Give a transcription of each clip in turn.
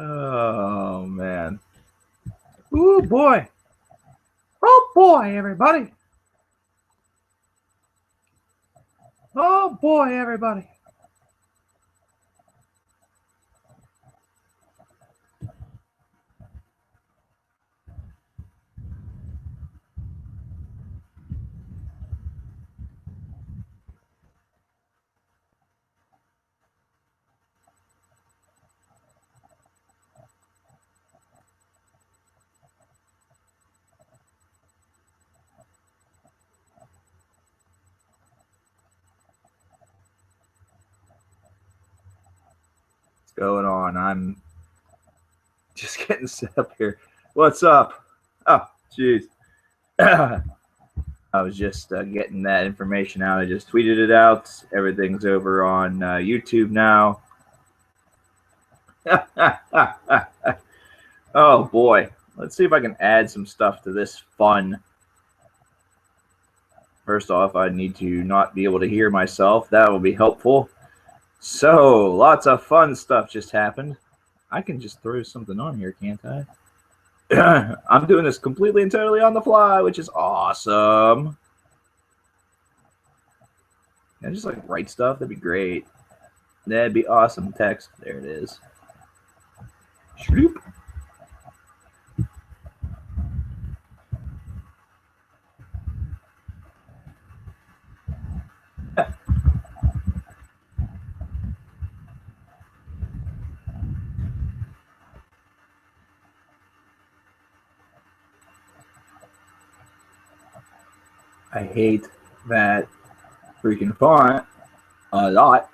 Oh, man. Oh, boy. Oh, boy, everybody. Oh, boy, everybody. What's going on? I'm just getting set up here. What's up? Oh, jeez. I was just getting that information out. I just tweeted it out. Everything's over on YouTube now. Oh, boy. Let's see if I can add some stuff to this fun. First off, I need to not be able to hear myself. That will be helpful. So, lots of fun stuff just happened. I can just throw something on here, can't I? I'm doing this completely and totally on the fly, which is awesome. Can I just like write stuff? That'd be great. That'd be awesome. Text. There it is. Shroop. I hate that freaking font a lot.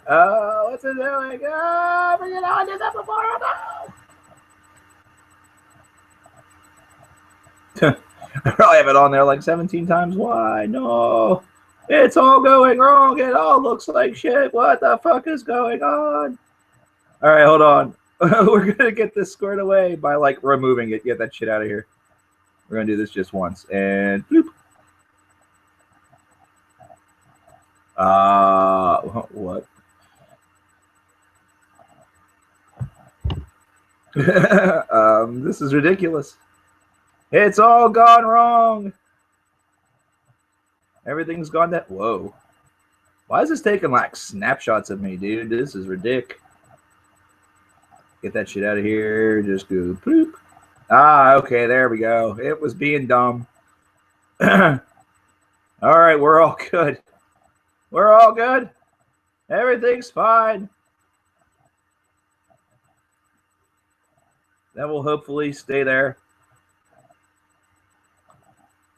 Oh, what's it doing? Oh, freaking hell, I did that before. No. I probably have it on there like 17 times. Why? No. It's all going wrong. It all looks like shit. What the fuck is going on? All right, hold on. We're going to get this squared away by like removing it. Get that shit out of here. We're going to do this just once. And bloop. What? This is ridiculous. It's all gone wrong. Everything's gone that. Whoa. Why is this taking like snapshots of me, dude? This is ridiculous. Get that shit out of here. Just go bloop. Ah, okay, there we go. It was being dumb. All right, we're all good. We're all good. Everything's fine. That will hopefully stay there.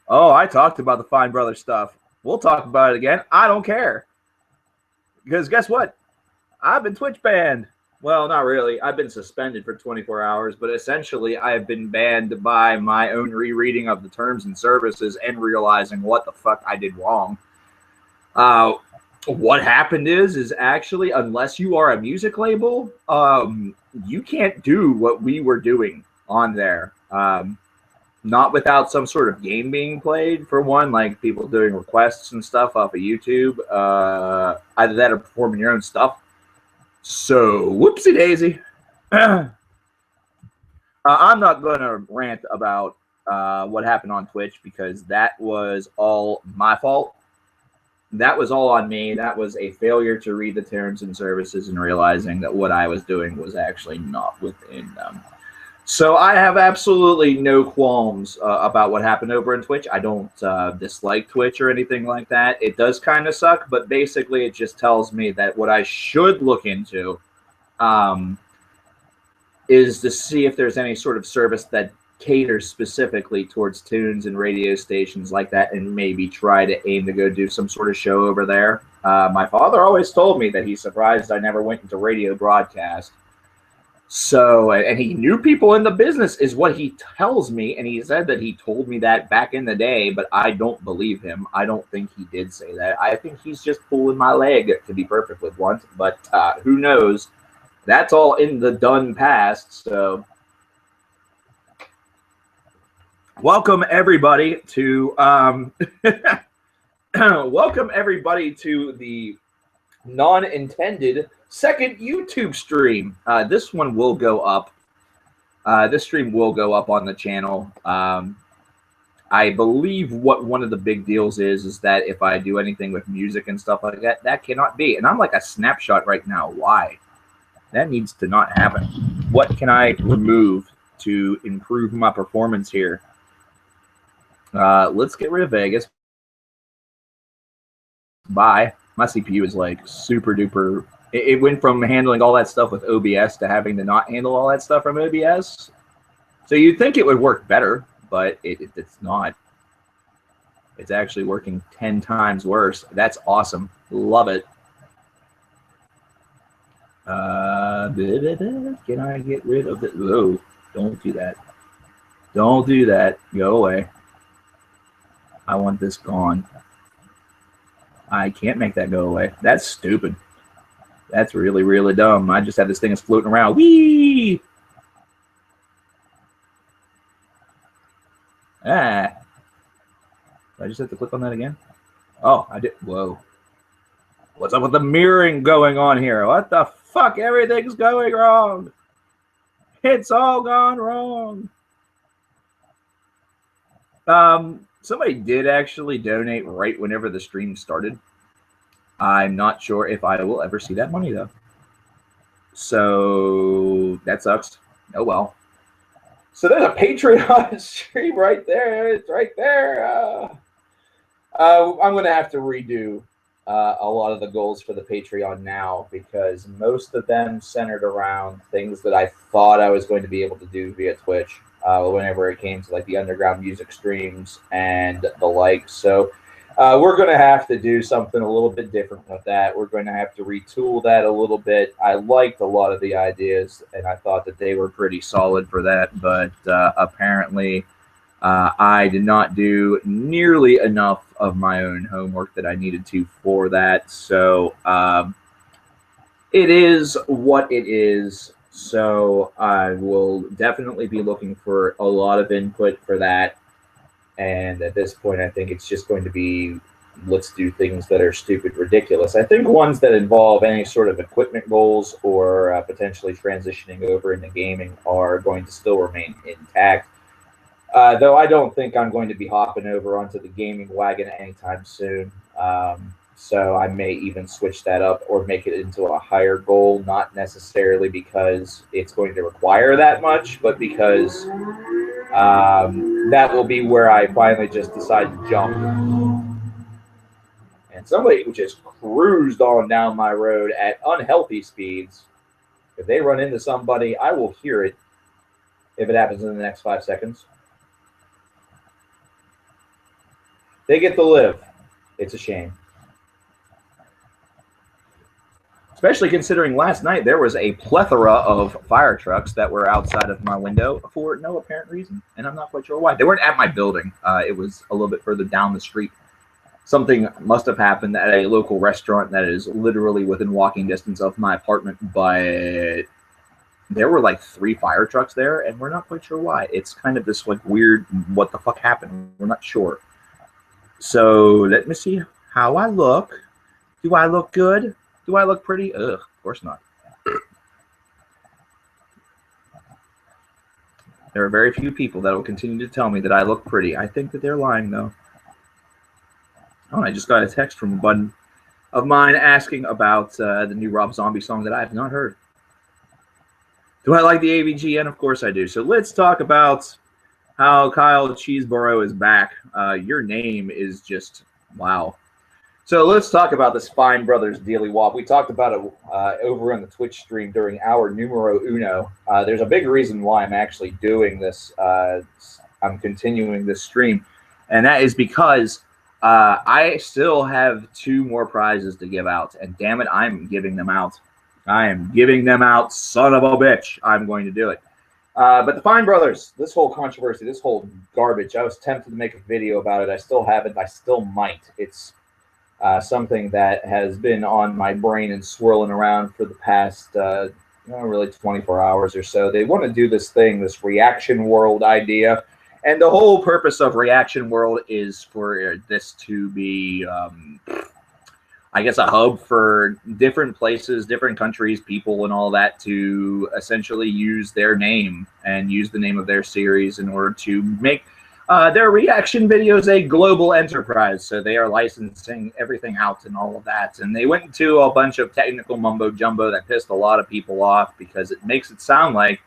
Oh, I talked about the Fine Brothers stuff. We'll talk about it again. I don't care. Because guess what? I've been Twitch banned. Well, not really. I've been suspended for 24 hours, but essentially I have been banned by my own rereading of the terms and services and realizing what the fuck I did wrong. What happened is actually, unless you are a music label, you can't do what we were doing on there. Not without some sort of game being played, for one, like people doing requests and stuff off of YouTube. Either that or performing your own stuff. So, whoopsie daisy. I'm not going to rant about what happened on Twitch because that was all my fault. That was all on me. That was a failure to read the terms and services and realizing that what I was doing was actually not within them. So I have absolutely no qualms about what happened over in Twitch. I don't dislike Twitch or anything like that. It does kind of suck, but basically it just tells me that what I should look into is to see if there's any sort of service that caters specifically towards tunes and radio stations like that and maybe try to aim to go do some sort of show over there. My father always told me that he's surprised I never went into radio broadcast. So, and he knew people in the business is what he tells me. And he said that he told me that back in the day, but I don't believe him. I don't think he did say that. I think he's just pulling my leg, to be perfectly blunt. But who knows? That's all in the done past. So, welcome everybody to welcome everybody to the non-intended second YouTube stream. This one will go up. This stream will go up on the channel. I believe what one of the big deals is that if I do anything with music and stuff like that, that cannot be. And I'm like a snapshot right now. Why? That needs to not happen. What can I remove to improve my performance here? Let's get rid of Vegas. Bye. My CPU is like super duper. It went from handling all that stuff with OBS to having to not handle all that stuff from OBS. So you'd think it would work better, but it's not. It's actually working 10 times worse. That's awesome. Love it. Can I get rid of it? Whoa, don't do that. Don't do that. Go away. I want this gone. I can't make that go away. That's stupid. That's really, really dumb. I just have this thing that's floating around. Whee! Ah. Did I just have to click on that again? Oh, I did. Whoa. What's up with the mirroring going on here? What the fuck? Everything's going wrong. It's all gone wrong. Somebody did actually donate right whenever the stream started. I'm not sure if I will ever see that money, though. So that sucks. Oh, well. So there's a Patreon stream right there. It's right there. I'm going to have to redo a lot of the goals for the Patreon now because most of them centered around things that I thought I was going to be able to do via Twitch whenever it came to like the underground music streams and the like. So we're going to have to do something a little bit different with that. We're going to have to retool that a little bit. I liked a lot of the ideas, and I thought that they were pretty solid for that. But apparently, I did not do nearly enough of my own homework that I needed to for that. So it is what it is. So I will definitely be looking for a lot of input for that. And at this point, I think it's just going to be, let's do things that are stupid, ridiculous. I think ones that involve any sort of equipment goals or potentially transitioning over into gaming are going to still remain intact. Though I don't think I'm going to be hopping over onto the gaming wagon anytime soon. So I may even switch that up or make it into a higher goal, not necessarily because it's going to require that much, but because that will be where I finally just decide to jump. And somebody who just cruised on down my road at unhealthy speeds, if they run into somebody, I will hear it if it happens in the next 5 seconds. They get to live. It's a shame. Especially considering last night there was a plethora of fire trucks that were outside of my window for no apparent reason. And I'm not quite sure why. They weren't at my building. It was a little bit further down the street. Something must have happened at a local restaurant that is literally within walking distance of my apartment. But there were like 3 fire trucks there, and we're not quite sure why. It's kind of this like weird, what the fuck happened? We're not sure. So let me see how I look. Do I look good? Do I look pretty? Ugh, of course not. There are very few people that will continue to tell me that I look pretty. I think that they're lying, though. Oh, I just got a text from a buddy of mine asking about the new Rob Zombie song that I have not heard. Do I like the AVGN? Of course I do. So let's talk about how Kyle Cheeseborough is back. Your name is just, wow. So let's talk about the Spine Brothers Dealy Wop. We talked about it over on the Twitch stream during our numero uno. There's a big reason why I'm actually doing this. I'm continuing this stream, and that is because I still have 2 more prizes to give out, and damn it, I'm giving them out. I am giving them out, son of a bitch. I'm going to do it. But the Fine Brothers, this whole controversy, this whole garbage, I was tempted to make a video about it. I still haven't. I still might. It's something that has been on my brain and swirling around for the past, really 24 hours or so. They want to do this thing, this reaction world idea. And the whole purpose of reaction world is for this to be, I guess, a hub for different places, different countries, people, and all that to essentially use their name and use the name of their series in order to make their reaction videos a global enterprise. So they are licensing everything out and all of that. And they went into a bunch of technical mumbo jumbo that pissed a lot of people off because it makes it sound like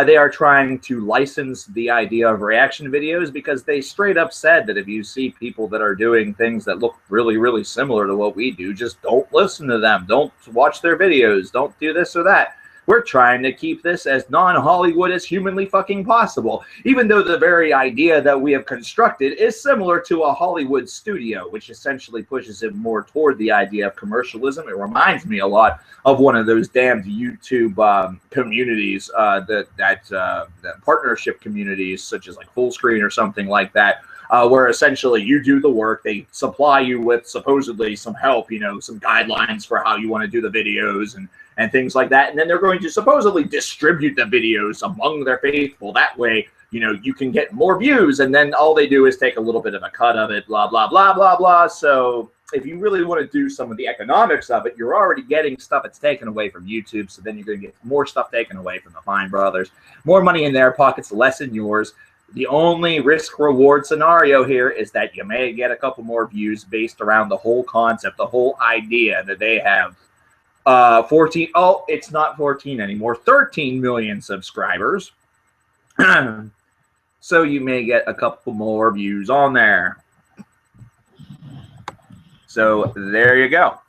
they are trying to license the idea of reaction videos, because they straight up said that if you see people that are doing things that look really, really similar to what we do, just don't listen to them. Don't watch their videos. Don't do this or that. We're trying to keep this as non-Hollywood as humanly fucking possible, even though the very idea that we have constructed is similar to a Hollywood studio, which essentially pushes it more toward the idea of commercialism. It reminds me a lot of one of those damned YouTube communities, that partnership communities, such as like Full Screen or something like that, where essentially you do the work, they supply you with supposedly some help, some guidelines for how you want to do the videos and things like that. And then they're going to supposedly distribute the videos among their faithful. That way, you can get more views. And then all they do is take a little bit of a cut of it, blah, blah, blah, blah, blah. So if you really want to do some of the economics of it, you're already getting stuff that's taken away from YouTube. So then you're going to get more stuff taken away from the Fine Brothers. More money in their pockets, less in yours. The only risk-reward scenario here is that you may get a couple more views based around the whole concept, the whole idea that they have 14. Oh, it's not 14 anymore. 13 million subscribers. So you may get a couple more views on there. So there you go.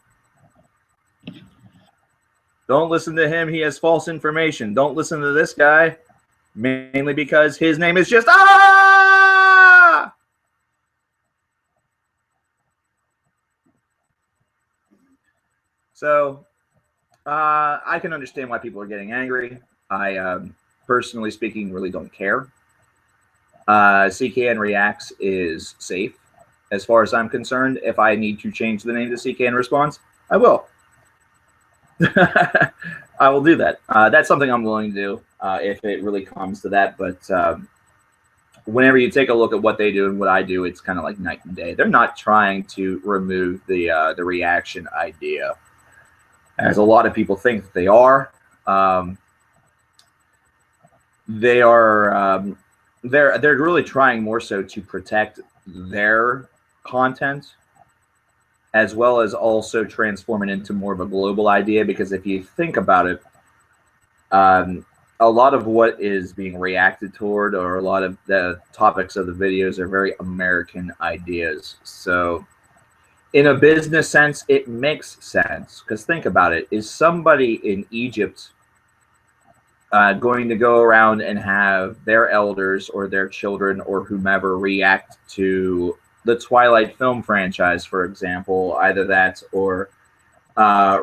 Don't listen to him. He has false information. Don't listen to this guy. Mainly because his name is just So I can understand why people are getting angry. I, personally speaking, really don't care. CKN Reacts is safe. As far as I'm concerned, if I need to change the name to CKN Response, I will. I will do that. That's something I'm willing to do if it really comes to that. But whenever you take a look at what they do and what I do, it's kind of like night and day. They're not trying to remove the reaction idea, as a lot of people think that they are. They're really trying more so to protect their content, as well as also transform it into more of a global idea. Because if you think about it, a lot of what is being reacted toward, or a lot of the topics of the videos, are very American ideas. So in a business sense, it makes sense. Because think about it. Is somebody in Egypt going to go around and have their elders or their children or whomever react to the Twilight film franchise, for example, either that or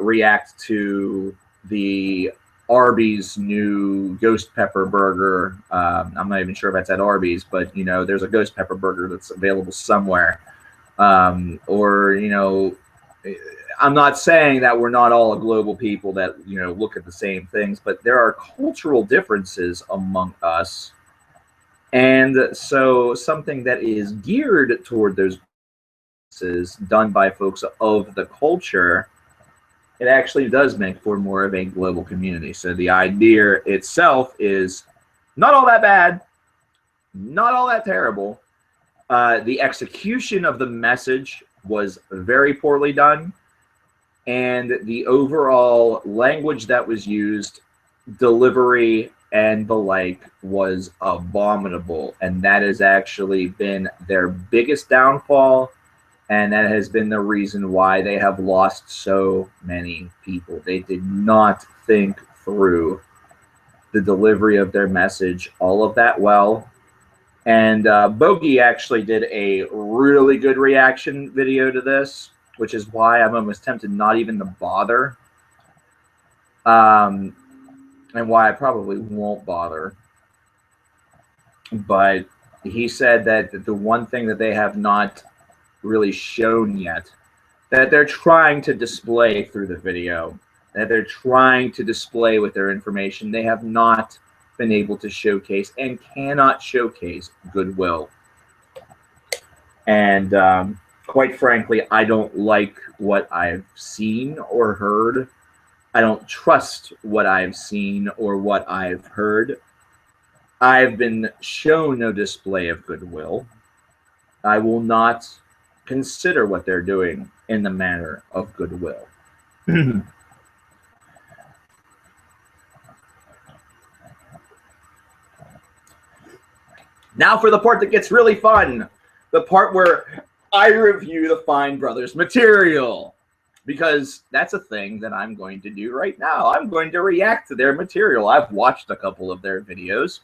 react to the Arby's new ghost pepper burger? I'm not even sure if that's at Arby's, but there's a ghost pepper burger that's available somewhere. Or I'm not saying that we're not all a global people that look at the same things, but there are cultural differences among us. And so something that is geared toward those is done by folks of the culture, it actually does make for more of a global community. So the idea itself is not all that bad, not all that terrible. The execution of the message was very poorly done, and the overall language that was used, delivery, and the like was abominable. And that has actually been their biggest downfall, and that has been the reason why they have lost so many people. They did not think through the delivery of their message all of that well. And Bogey actually did a really good reaction video to this, which is why I'm almost tempted not even to bother and why I probably won't bother. But he said that the one thing that they have not really shown yet, that they're trying to display through the video, that they're trying to display with their information, they have not been able to showcase and cannot showcase goodwill. And quite frankly, I don't like what I've seen or heard. I don't trust what I've seen or what I've heard. I've been shown no display of goodwill. I will not consider what they're doing in the manner of goodwill. Now for the part that gets really fun. The part where I review the Fine Brothers material. Because that's a thing that I'm going to do right now. I'm going to react to their material. I've watched a couple of their videos,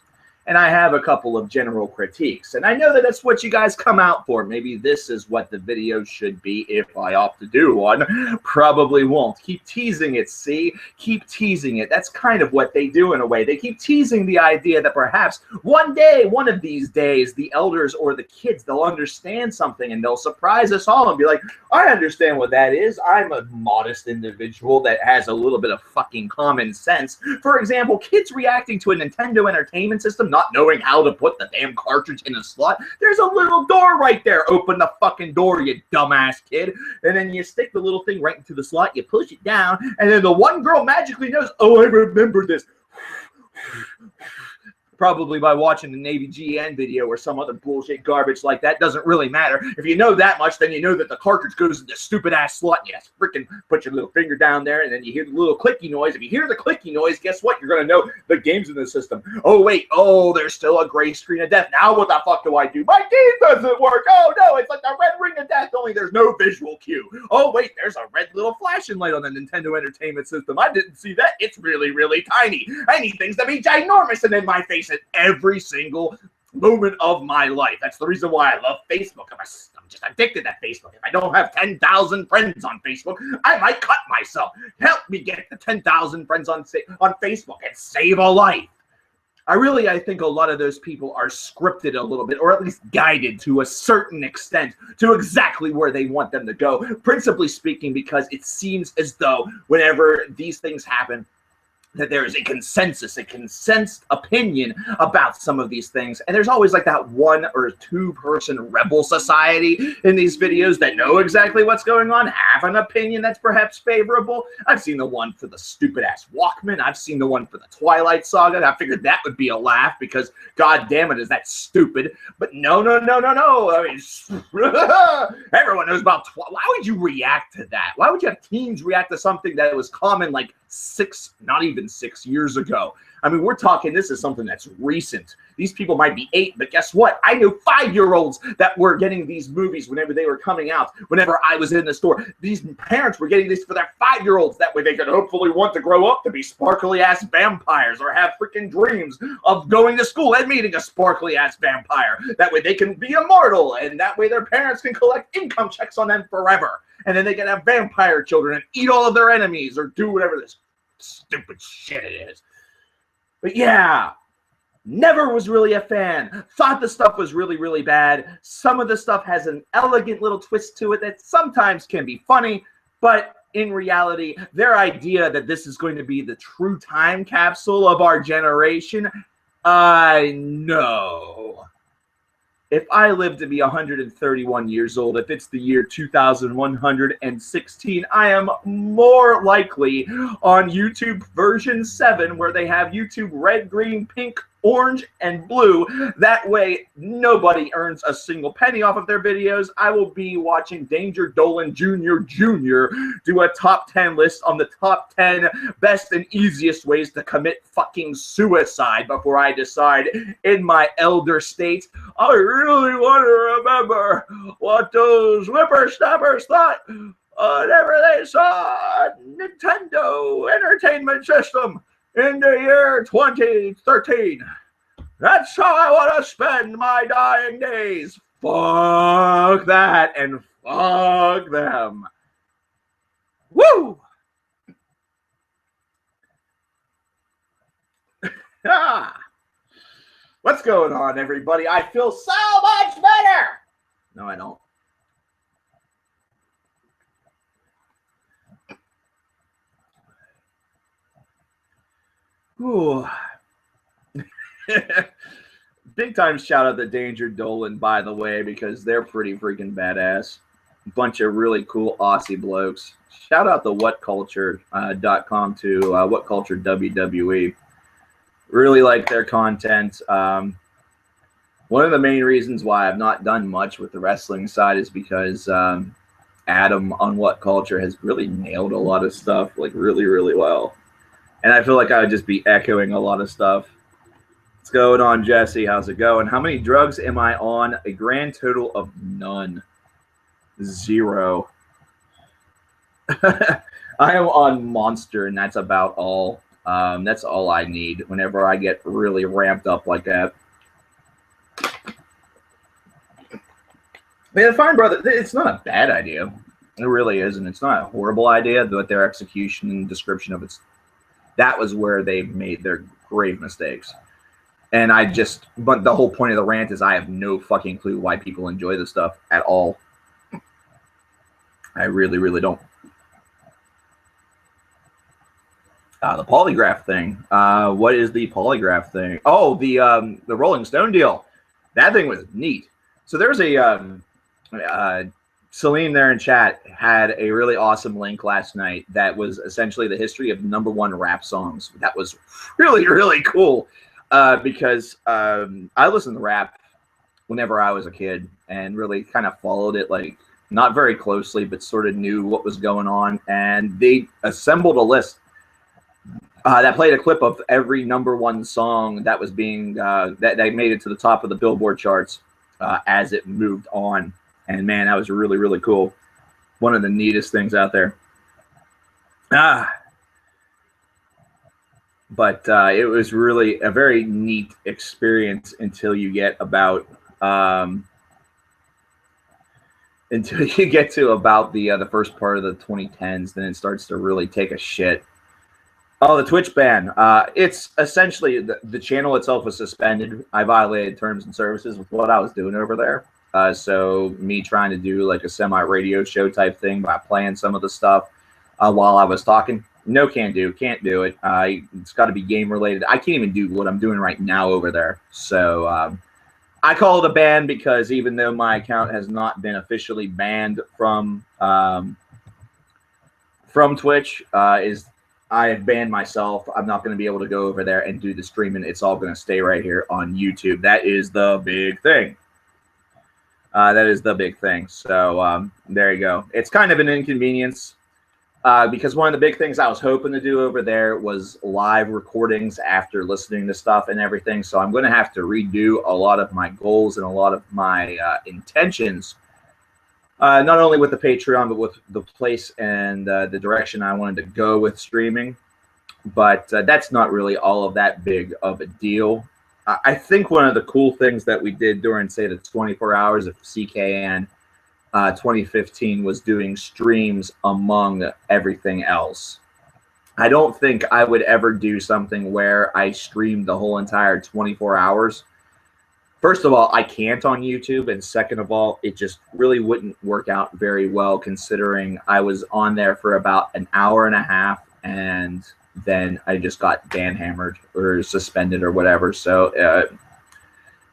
and I have a couple of general critiques. And I know that that's what you guys come out for. Maybe this is what the video should be if I opt to do one. Probably won't. Keep teasing it, see? Keep teasing it. That's kind of what they do in a way. They keep teasing the idea that perhaps one day, one of these days, the elders or the kids, they'll understand something and they'll surprise us all and be like, I understand what that is. I'm a modest individual that has a little bit of fucking common sense. For example, kids reacting to a Nintendo Entertainment System, not knowing how to put the damn cartridge in a slot. There's a little door right there. Open the fucking door, you dumbass kid. And then you stick the little thing right into the slot, you push it down, and then the one girl magically knows, oh, I remember this. Probably by watching the Navy GN video or some other bullshit garbage like that. Doesn't really matter. If you know that much, then you know that the cartridge goes in the stupid ass slot. And you freaking put your little finger down there, and then you hear the little clicky noise. If you hear the clicky noise, guess what? You're going to know the game's in the system. Oh, wait. Oh, there's still a gray screen of death. Now what the fuck do I do? My game doesn't work. Oh, no. It's like the red ring of death, only there's no visual cue. Oh, wait. There's a red little flashing light on the Nintendo Entertainment System. I didn't see that. It's really, really tiny. I need things to be ginormous and in my face at every single moment of my life. That's the reason why I love Facebook. I'm just addicted to Facebook. If I don't have 10,000 friends on Facebook, I might cut myself. Help me get the 10,000 friends on Facebook and save a life. I think a lot of those people are scripted a little bit, or at least guided to a certain extent to exactly where they want them to go. Principally speaking, because it seems as though whenever these things happen, that there is a consensus, a consensed opinion about some of these things. And there's always like that 1 or 2 person rebel society in these videos that know exactly what's going on, have an opinion that's perhaps favorable. I've seen the one for the stupid ass Walkman. I've seen the one for the Twilight Saga. I figured that would be a laugh because god damn it, is that stupid. But no. I mean, everyone knows about why would you react to that? Why would you have teens react to something that was common like 6 years ago? I mean, we're talking, this is something that's recent. These people might be 8, but guess what? I know 5-year-olds that were getting these movies whenever they were coming out. Whenever I was in the store, these parents were getting these for their 5-year-olds. That way they could hopefully want to grow up to be sparkly-ass vampires or have freaking dreams of going to school and meeting a sparkly-ass vampire. That way they can be immortal, and that way their parents can collect income checks on them forever. And then they can have vampire children and eat all of their enemies or do whatever this stupid shit it is. But yeah, never was really a fan. Thought the stuff was really, really bad. Some of the stuff has an elegant little twist to it that sometimes can be funny, but in reality, their idea that this is going to be the true time capsule of our generation, I know. If I live to be 131 years old, if it's the year 2116, I am more likely on YouTube version 7, where they have YouTube red, green, pink, orange, and blue. That way, nobody earns a single penny off of their videos. I will be watching Danger Dolan Jr. do a top 10 list on the top 10 best and easiest ways to commit fucking suicide before I decide in my elder state, I really want to remember what those whippersnappers thought whenever they saw Nintendo Entertainment System in the year 2013. That's how I want to spend my dying days. Fuck that and fuck them. Woo! What's going on, everybody? I feel so much better. No, I don't. Ooh. Big time shout out to Danger Dolan, by the way, because they're pretty freaking badass. Bunch of really cool Aussie blokes. Shout out to whatculture.com to whatculture WWE. Really like their content. One of the main reasons why I've not done much with the wrestling side is because Adam on What Culture has really nailed a lot of stuff, like really, really well. And I feel like I would just be echoing a lot of stuff. What's going on, Jesse? How's it going? How many drugs am I on? A grand total of none. 0. I am on Monster, and that's about all. That's all I need whenever I get really ramped up like that. Man, fine, brother. It's not a bad idea. It really isn't. It's not a horrible idea, but their execution and description of it, that was where they made their grave mistakes. And but the whole point of the rant is I have no fucking clue why people enjoy this stuff at all. I really, really don't. The polygraph thing. What is the polygraph thing? Oh, the Rolling Stone deal. That thing was neat. So there's a Celine there in chat had a really awesome link last night that was essentially the history of #1 rap songs. That was really, really cool. Because I listened to rap whenever I was a kid and really kind of followed it, like not very closely, but sort of knew what was going on. And they assembled a list that played a clip of every #1 song that was being that made it to the top of the Billboard charts as it moved on. And man, that was really, really cool. One of the neatest things out there. But it was really a very neat experience until you get about the first part of the 2010s. Then it starts to really take a shit. Oh, the Twitch ban. It's essentially the channel itself was suspended. I violated terms and services with what I was doing over there. So me trying to do like a semi-radio show type thing by playing some of the stuff while I was talking. No, can't do it. It's got to be game related. I can't even do what I'm doing right now over there. So I call it a ban because even though my account has not been officially banned from Twitch, I have banned myself. I'm not going to be able to go over there and do the streaming. It's all going to stay right here on YouTube. That is the big thing. So there you go. It's kind of an inconvenience. Because one of the big things I was hoping to do over there was live recordings after listening to stuff and everything. So I'm going to have to redo a lot of my goals and a lot of my intentions, not only with the Patreon, but with the place and the direction I wanted to go with streaming. But that's not really all of that big of a deal. I think one of the cool things that we did during, say, the 24 hours of CKN 2015 was doing streams among everything else. I don't think I would ever do something where I stream the whole entire 24 hours. First of all, I can't on YouTube, and second of all, it just really wouldn't work out very well considering I was on there for about an hour and a half and then I just got ban-hammered or suspended or whatever. So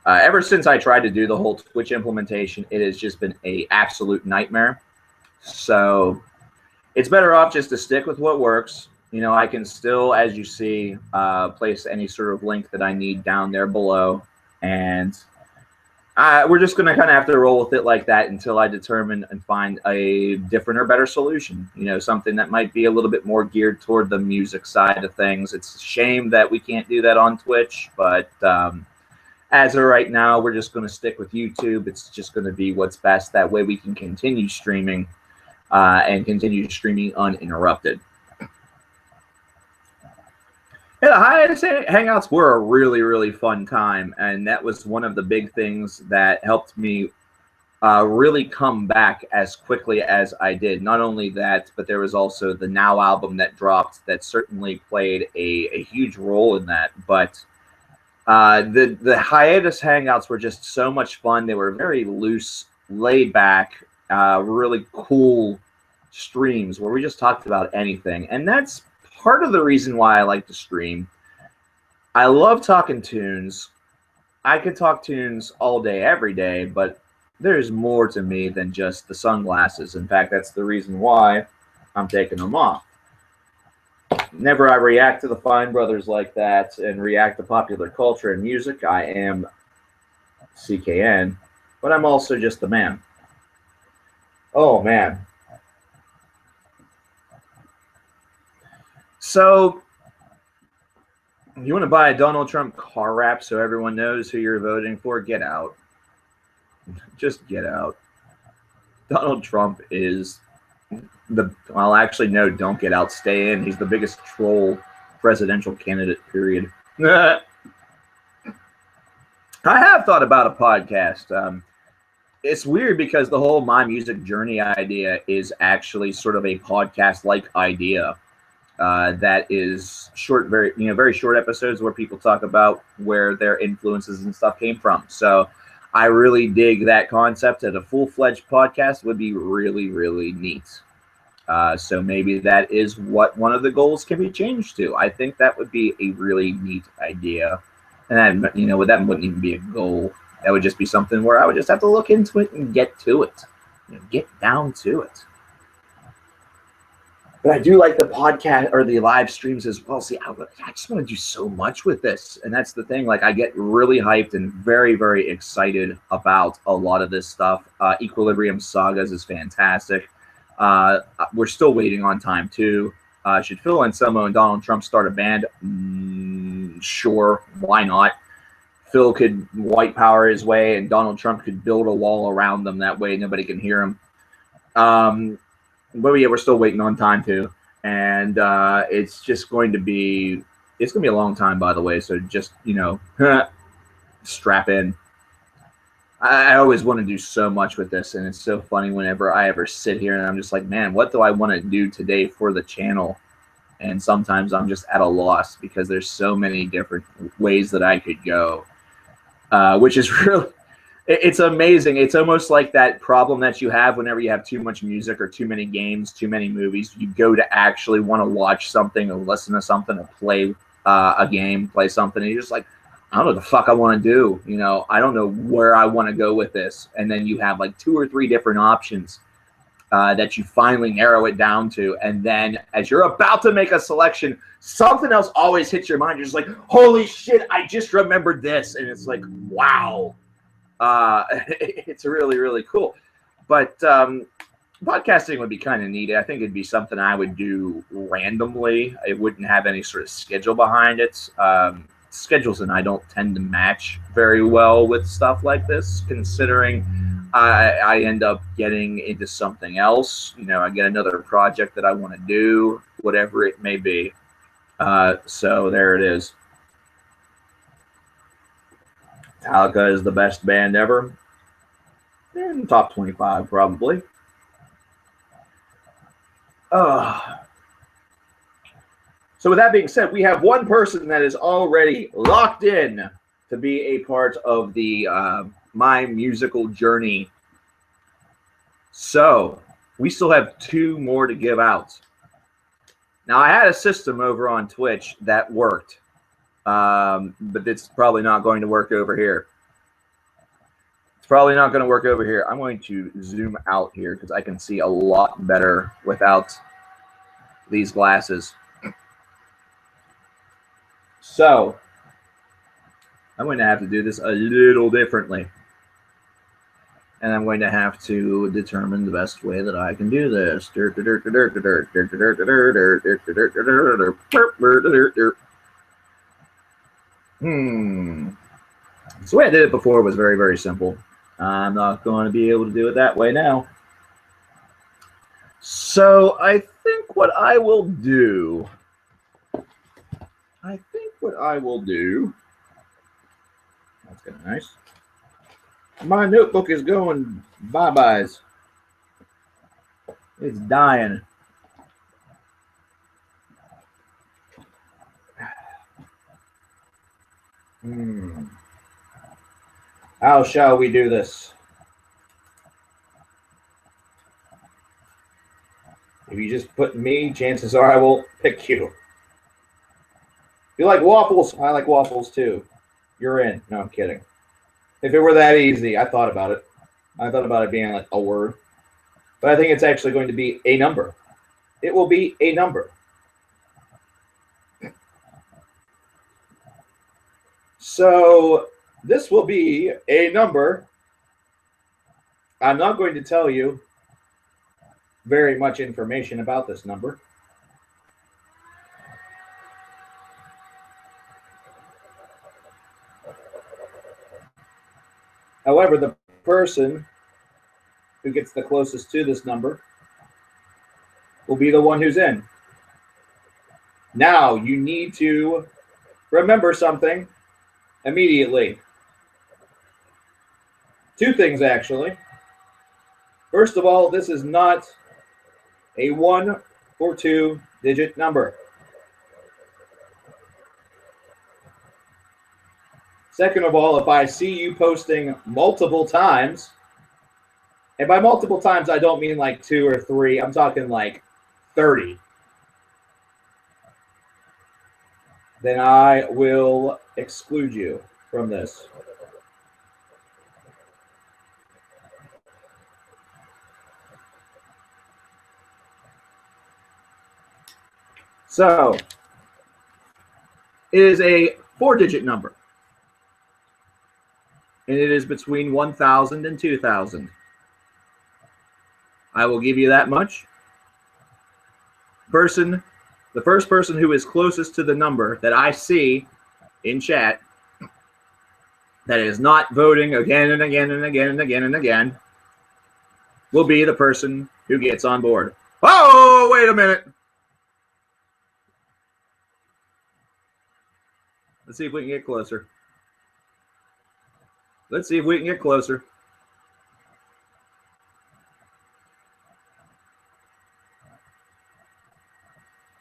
ever since I tried to do the whole Twitch implementation, it has just been an absolute nightmare. So it's better off just to stick with what works. You know, I can still, as you see, place any sort of link that I need down there below. And we're just going to kind of have to roll with it like that until I determine and find a different or better solution. You know, something that might be a little bit more geared toward the music side of things. It's a shame that we can't do that on Twitch, but as of right now, we're just going to stick with YouTube. It's just going to be what's best. That way we can continue streaming and continue streaming uninterrupted. Yeah, the hiatus hangouts were a really, really fun time. And that was one of the big things that helped me really come back as quickly as I did. Not only that, but there was also the Now album that dropped that certainly played a huge role in that. But The hiatus hangouts were just so much fun. They were very loose, laid back, really cool streams where we just talked about anything. And that's part of the reason why I like to stream. I love talking tunes. I could talk tunes all day, every day, but there's more to me than just the sunglasses. In fact, that's the reason why I'm taking them off. Whenever I react to the Fine Brothers like that and react to popular culture and music, I am CKN, but I'm also just the man. Oh, man. So, you want to buy a Donald Trump car wrap so everyone knows who you're voting for? Get out. Just get out. Donald Trump is well, actually, no, don't get out. Stay in. He's the biggest troll presidential candidate, period. I have thought about a podcast. It's weird because the whole My Music Journey idea is actually sort of a podcast-like idea. That is short, very short episodes where people talk about where their influences and stuff came from. So I really dig that concept, and a full-fledged podcast would be really, really neat. So maybe that is what one of the goals can be changed to. I think that would be a really neat idea. And that, that wouldn't even be a goal. That would just be something where I would just have to look into it and get to it. Get down to it. But I do like the podcast or the live streams as well. See, I just want to do so much with this. And that's the thing. Like, I get really hyped and very, very excited about a lot of this stuff. Equilibrium Sagas is fantastic. We're still waiting on time, too. Should Phil Anselmo and Donald Trump start a band? Sure. Why not? Phil could white power his way, and Donald Trump could build a wall around them. That way nobody can hear him. But yeah, we're still waiting on time too, and it's just going to be a long time, by the way. So just strap in. I always want to do so much with this, and it's so funny whenever I ever sit here and I'm just like, man, what do I want to do today for the channel? And sometimes I'm just at a loss because there's so many different ways that I could go, which is really. It's amazing. It's almost like that problem that you have whenever you have too much music or too many games, too many movies. You go to actually want to watch something or listen to something or play a game, play something. And you're just like, I don't know what the fuck I want to do. I don't know where I want to go with this. And then you have like 2 or 3 different options that you finally narrow it down to. And then as you're about to make a selection, something else always hits your mind. You're just like, holy shit, I just remembered this. And it's like, wow. It's really, really cool. But podcasting would be kind of neat. I think it'd be something I would do randomly. It wouldn't have any sort of schedule behind it. Schedules and I don't tend to match very well with stuff like this, considering I end up getting into something else. I get another project that I want to do, whatever it may be. So there it is. Metallica is the best band ever. In top 25, probably. So with that being said, we have one person that is already locked in to be a part of the My Musical Journey. So we still have 2 more to give out. Now, I had a system over on Twitch that worked. But it's probably not going to work over here. It's probably not going to work over here. I'm going to zoom out here because I can see a lot better without these glasses. So I'm going to have to do this a little differently. And I'm going to have to determine the best way that I can do this. So the way I did it before was very, very simple. I'm not going to be able to do it that way now. So I think what I will do. That's kind of nice. My notebook is going bye-byes. It's dying. How shall we do this? If you just put me, chances are I will pick you. You like waffles? I like waffles too. You're in. No, I'm kidding. If it were that easy, I thought about it. I thought about it being like a word. But I think it's actually going to be a number. It will be a number. So this will be a number. I'm not going to tell you very much information about this number. However, the person who gets the closest to this number will be the one who's in. Now, you need to remember something immediately. Two things, actually. First of all, this is not a 1 or 2 digit number. Second of all, if I see you posting multiple times, and by multiple times, I don't mean like 2 or 3, I'm talking like 30, then I will exclude you from this. So, it is a 4-digit number. And it is between 1,000 and 2,000. I will give you that much. The first person who is closest to the number that I see in chat, that is not voting again and again and again and again and again, will be the person who gets on board. Oh, wait a minute. Let's see if we can get closer. Let's see if we can get closer.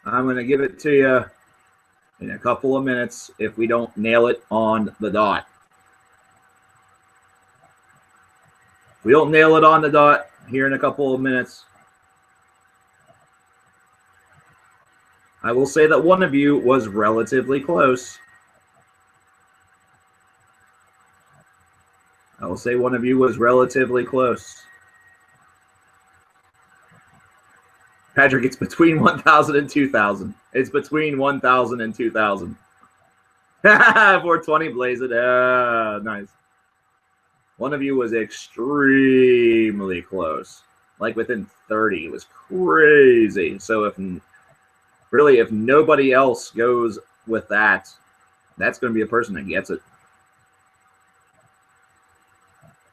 I'm going to give it to you in a couple of minutes if we don't nail it on the dot. If we don't nail it on the dot here in a couple of minutes, I will say that one of you was relatively close. I will say one of you was relatively close. Patrick, it's between 1,000 and 2,000. It's between 1,000 and 2,000. 420, blaze it. Nice. One of you was extremely close. Like within 30. It was crazy. So if nobody else goes with that, that's going to be a person that gets it.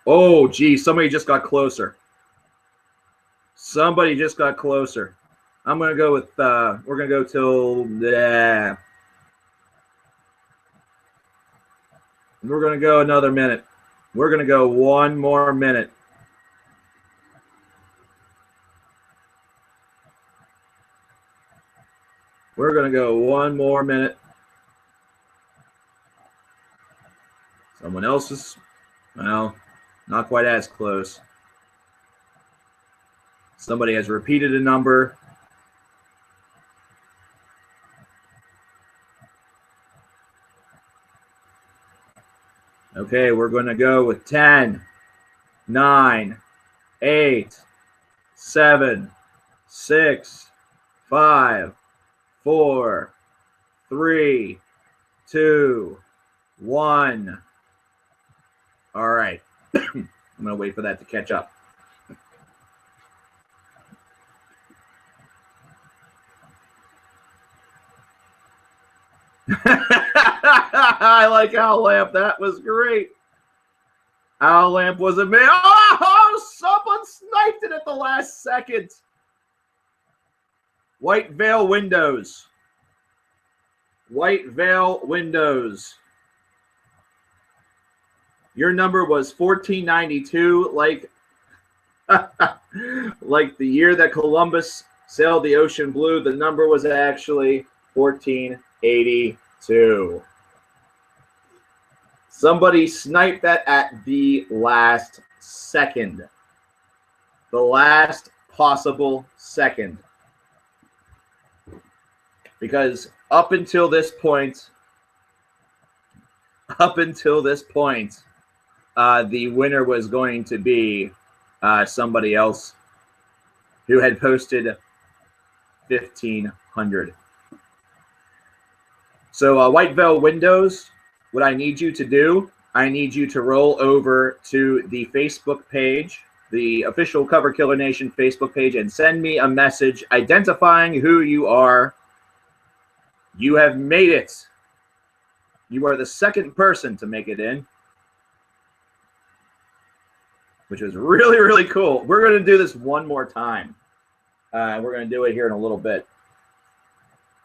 Oh, gee, somebody just got closer. Somebody just got closer. I'm going to go with, we're going to go till, we're going to go another minute. We're going to go one more minute. We're going to go one more minute. Someone else is, well, not quite as close. Somebody has repeated a number. Okay, we're going to go with 10, 9, 8, 7, 6, 5, 4, 3, 2, 1. All right. I'm going to wait for that to catch up. I like Owl Lamp. That was great. Owl Lamp was amazing. Oh, someone sniped it at the last second. White Veil Windows. White Veil Windows. Your number was 1492, like the year that Columbus sailed the ocean blue. The number was actually 1482. Somebody sniped that at the last second. The last possible second. Because up until this point, the winner was going to be somebody else who had posted 1,500. So White Veil Windows, what I need you to do, I need you to roll over to the Facebook page, the official Cover Killer Nation Facebook page, and send me a message identifying who you are. You have made it. You are the second person to make it in, which is really, really cool. We're going to do this one more time. We're going to do it here in a little bit,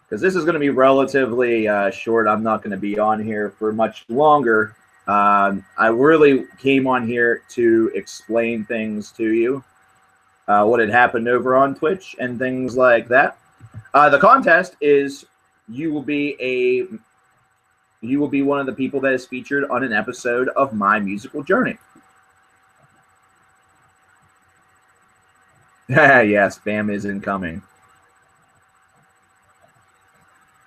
because this is going to be relatively short. I'm not going to be on here for much longer. I really came on here to explain things to you, what had happened over on Twitch and things like that. The contest is you will be one of the people that is featured on an episode of My Musical Journey. Yeah, spam is incoming.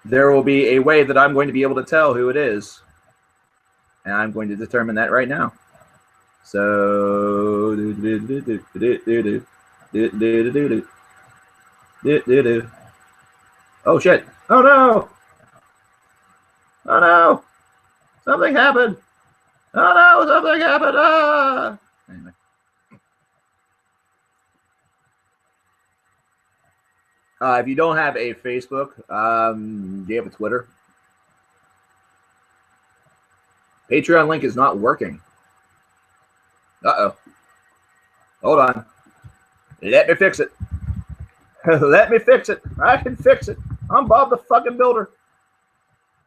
There will be a way that I'm going to be able to tell who it is. And I'm going to determine that right now. So, oh shit! Oh no! Oh no! Something happened! Oh no! Something happened! Ah! Anyway. If you don't have a Facebook, do you have a Twitter? Patreon link is not working. Uh-oh. Hold on. Let me fix it. Let me fix it. I can fix it. I'm Bob the fucking Builder.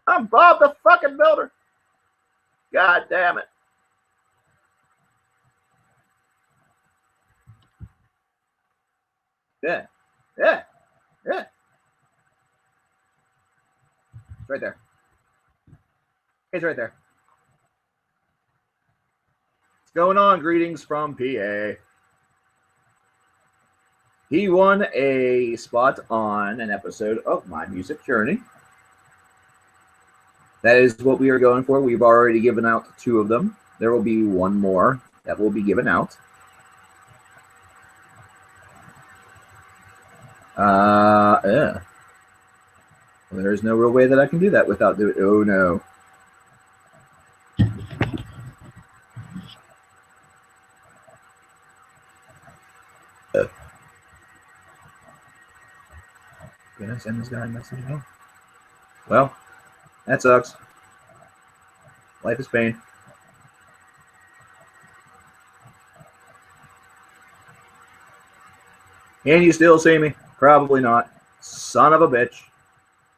I'm Bob the fucking Builder. God damn it. Yeah. Yeah. Yeah. It's right there. It's right there. What's going on? Greetings from PA. He won a spot on an episode of My Music Journey. That is what we are going for. We've already given out 2 of them. There will be 1 more that will be given out. Yeah. Well, there is no real way that I can do that without doing. Oh no. Can I send this guy a message now? Well, that sucks. Life is pain. Can you still see me? Probably not. Son of a bitch.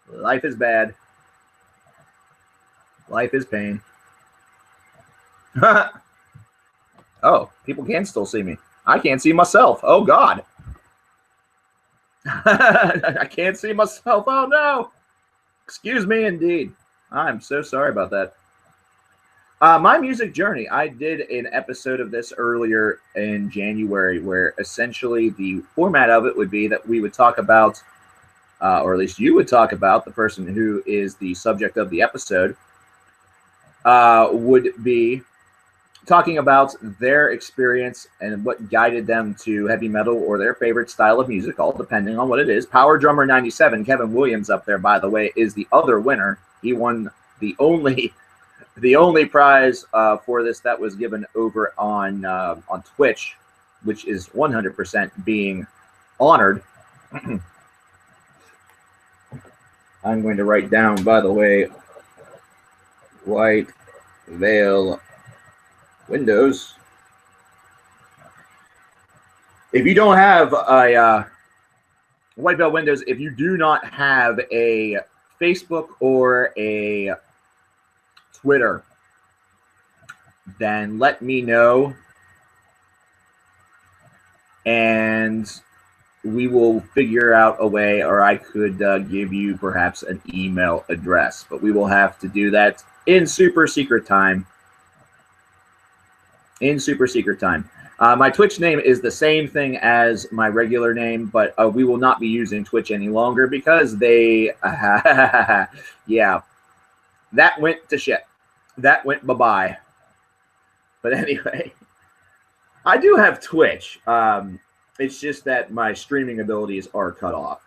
Life is bad. Life is pain. Oh, people can still see me. I can't see myself. Oh, God. I can't see myself. Oh, no. Excuse me, indeed. I'm so sorry about that. My Music Journey. I did an episode of this earlier in January where essentially the format of it would be that we would talk about, or at least you would talk about, the person who is the subject of the episode would be talking about their experience and what guided them to heavy metal or their favorite style of music, all depending on what it is. Power Drummer 97, Kevin Williams up there, by the way, is the other winner. He won the only prize for this that was given over on Twitch, which is 100% being honored. I'm going to write down, by the way, White Veil Windows. If you don't have a White Veil Windows, if you do not have a Facebook or a Twitter, then let me know and we will figure out a way, or I could give you perhaps an email address, but we will have to do that in super secret time In super secret time. My Twitch name is the same thing as my regular name, but we will not be using Twitch any longer because they, yeah, that went to shit. That went bye-bye. But anyway, I do have Twitch. It's just that my streaming abilities are cut off.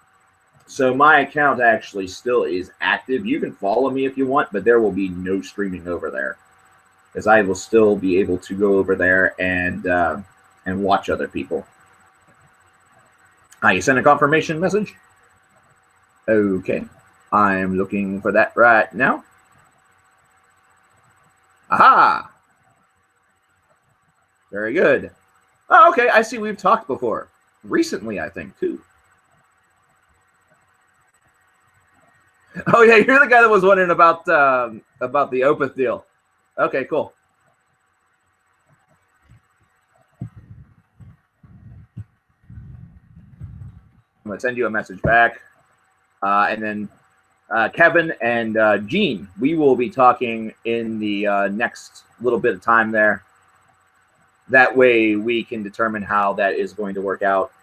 So my account actually still is active. You can follow me if you want, but there will be no streaming over there, because I will still be able to go over there and watch other people. You sent a confirmation message? Okay. I'm looking for that right now. Aha! Very good. Oh, okay. I see we've talked before. Recently, I think, too. Oh, yeah. You're the guy that was wondering about the Opeth deal. Okay, cool. I'm going to send you a message back. And then Kevin and Gene, we will be talking in the next little bit of time there. That way we can determine how that is going to work out.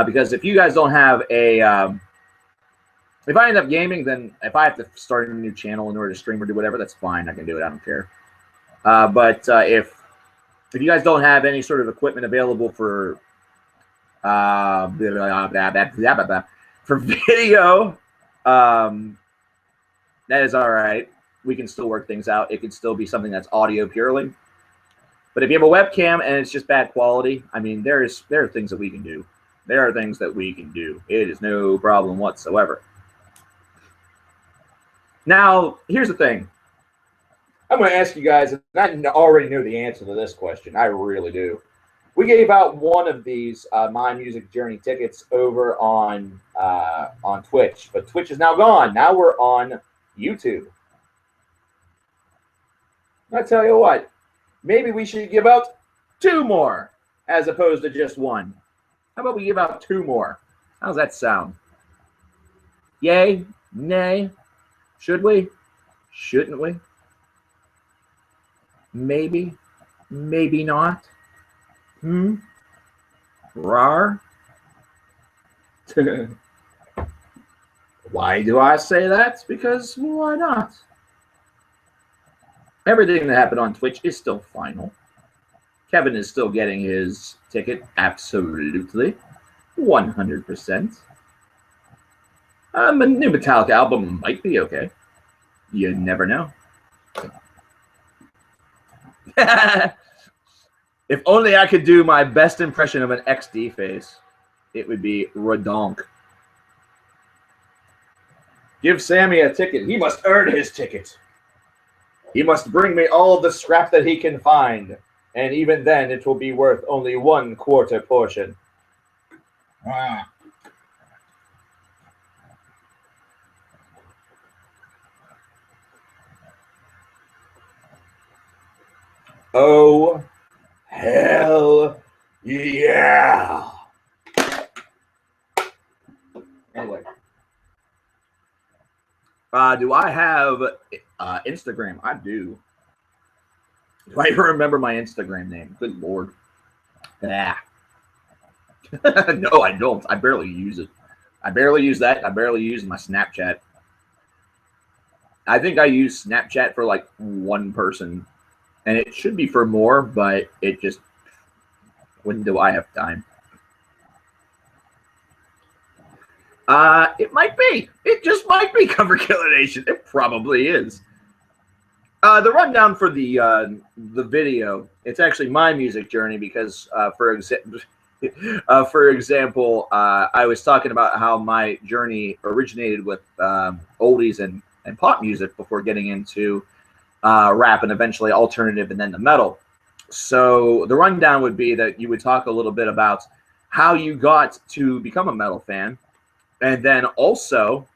Because if you guys don't have a... if I end up gaming, then if I have to start a new channel in order to stream or do whatever, that's fine. I can do it. I don't care. But if you guys don't have any sort of equipment available for video, that is all right. We can still work things out. It could still be something that's audio purely. But if you have a webcam and it's just bad quality, I mean, there are things that we can do. There are things that we can do. It is no problem whatsoever. Now, here's the thing. I'm going to ask you guys, and I already know the answer to this question. I really do. We gave out one of these My Music Journey tickets over on Twitch, but Twitch is now gone. Now we're on YouTube. I tell you what, maybe we should give out 2 more as opposed to just 1. How about we give out 2 more? How's that sound? Yay? Nay? Should we? Shouldn't we? Maybe? Maybe not? Rar? Why do I say that? Because why not? Everything that happened on Twitch is still final. Kevin is still getting his ticket, absolutely. 100%. A new Metallica album might be okay. You never know. If only I could do my best impression of an XD face, it would be redonk. Give Sammy a ticket. He must earn his ticket. He must bring me all the scrap that he can find, and even then it will be worth only 1/4 portion. Oh, hell yeah. Anyway. Do I have Instagram? I do. Do I even remember my Instagram name? Good Lord. Yeah. No, I don't. I barely use it. I barely use that. I barely use my Snapchat. I think I use Snapchat for like 1 person. And it should be for more, but it just, when do I have time? It might be. It just might be coverkillernation. It probably is. The rundown for the video, it's actually my music journey because, for example, I was talking about how my journey originated with oldies and pop music before getting into rap and eventually alternative and then the metal. So the rundown would be that you would talk a little bit about how you got to become a metal fan, and then also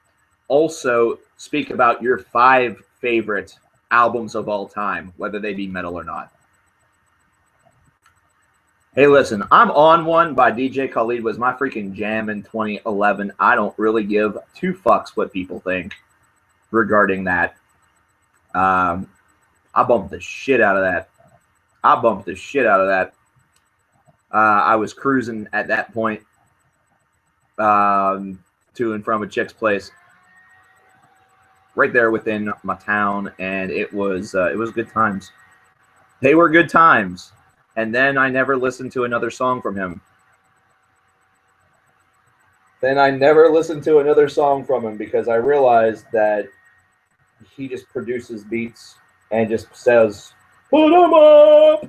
speak about your 5 favorite albums of all time, whether they be metal or not. Hey, listen, I'm On One by DJ Khaled was my freaking jam in 2011. I don't really give 2 fucks what people think regarding that. I bumped the shit out of that. I bumped the shit out of that. I was cruising at that point to and from a chick's place right there within my town, and it was good times. They were good times. And then I never listened to another song from him. Because I realized that he just produces beats and just says, "Put 'em up."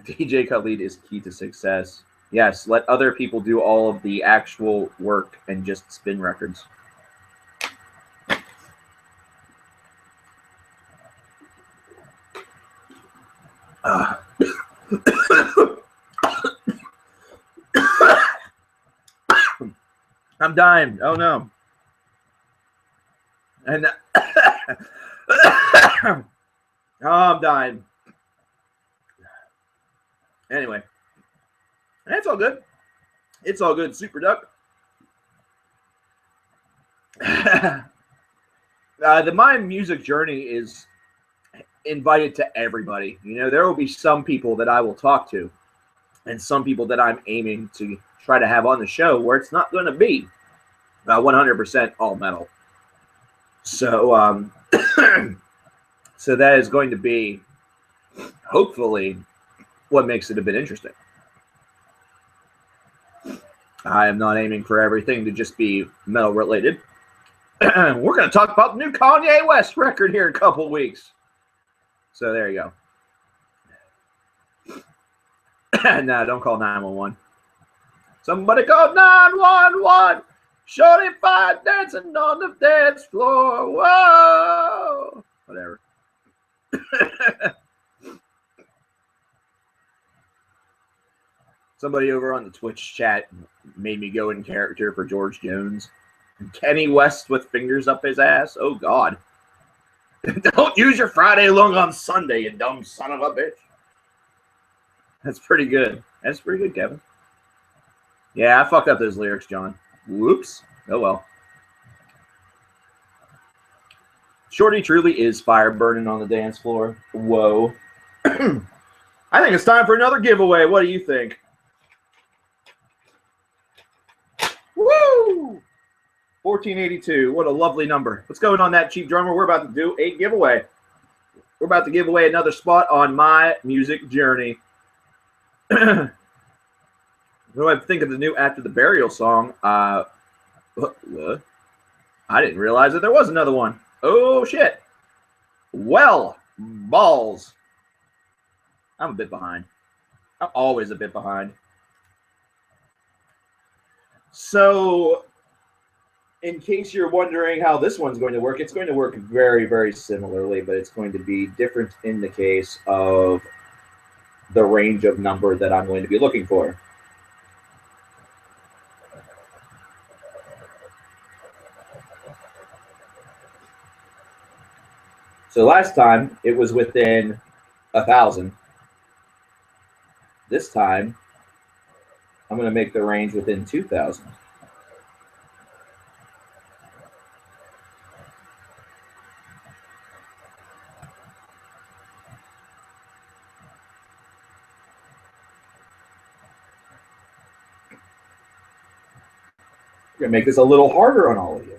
DJ Khaled is key to success. Yes, let other people do all of the actual work and just spin records. I'm dying. Oh no. And oh, I'm dying. Anyway, it's all good. It's all good, Super Duck. My music journey is invited to everybody. You know, there will be some people that I will talk to, and some people that I'm aiming to try to have on the show where it's not going to be 100% all metal. So, so that is going to be hopefully what makes it a bit interesting. I am not aiming for everything to just be metal related. We're going to talk about the new Kanye West record here in a couple of weeks. So there you go. No, don't call 911. Somebody call 911. Shorty fine dancing on the dance floor. Whoa. Whatever. Somebody over on the Twitch chat made me go in character for George Jones. Kenny West with fingers up his ass. Oh, God. Don't use your Friday lung on Sunday, you dumb son of a bitch. That's pretty good. That's pretty good, Kevin. Yeah, I fucked up those lyrics, John. Whoops. Oh, well. Shorty truly is fire burning on the dance floor. Whoa. I think it's time for another giveaway. What do you think? Woo! 1482. What a lovely number. What's going on, that cheap drummer? We're about to do a giveaway. We're about to give away another spot on my music journey. What do I think of the new After the Burial song? What? I didn't realize that there was another one. Oh, shit. Well, balls. I'm a bit behind. I'm always a bit behind. So, in case you're wondering how this one's going to work, it's going to work very, very similarly, but it's going to be different in the case of the range of number that I'm going to be looking for. So last time, it was within 1,000. This time, I'm going to make the range within 2,000. We're going to make this a little harder on all of you.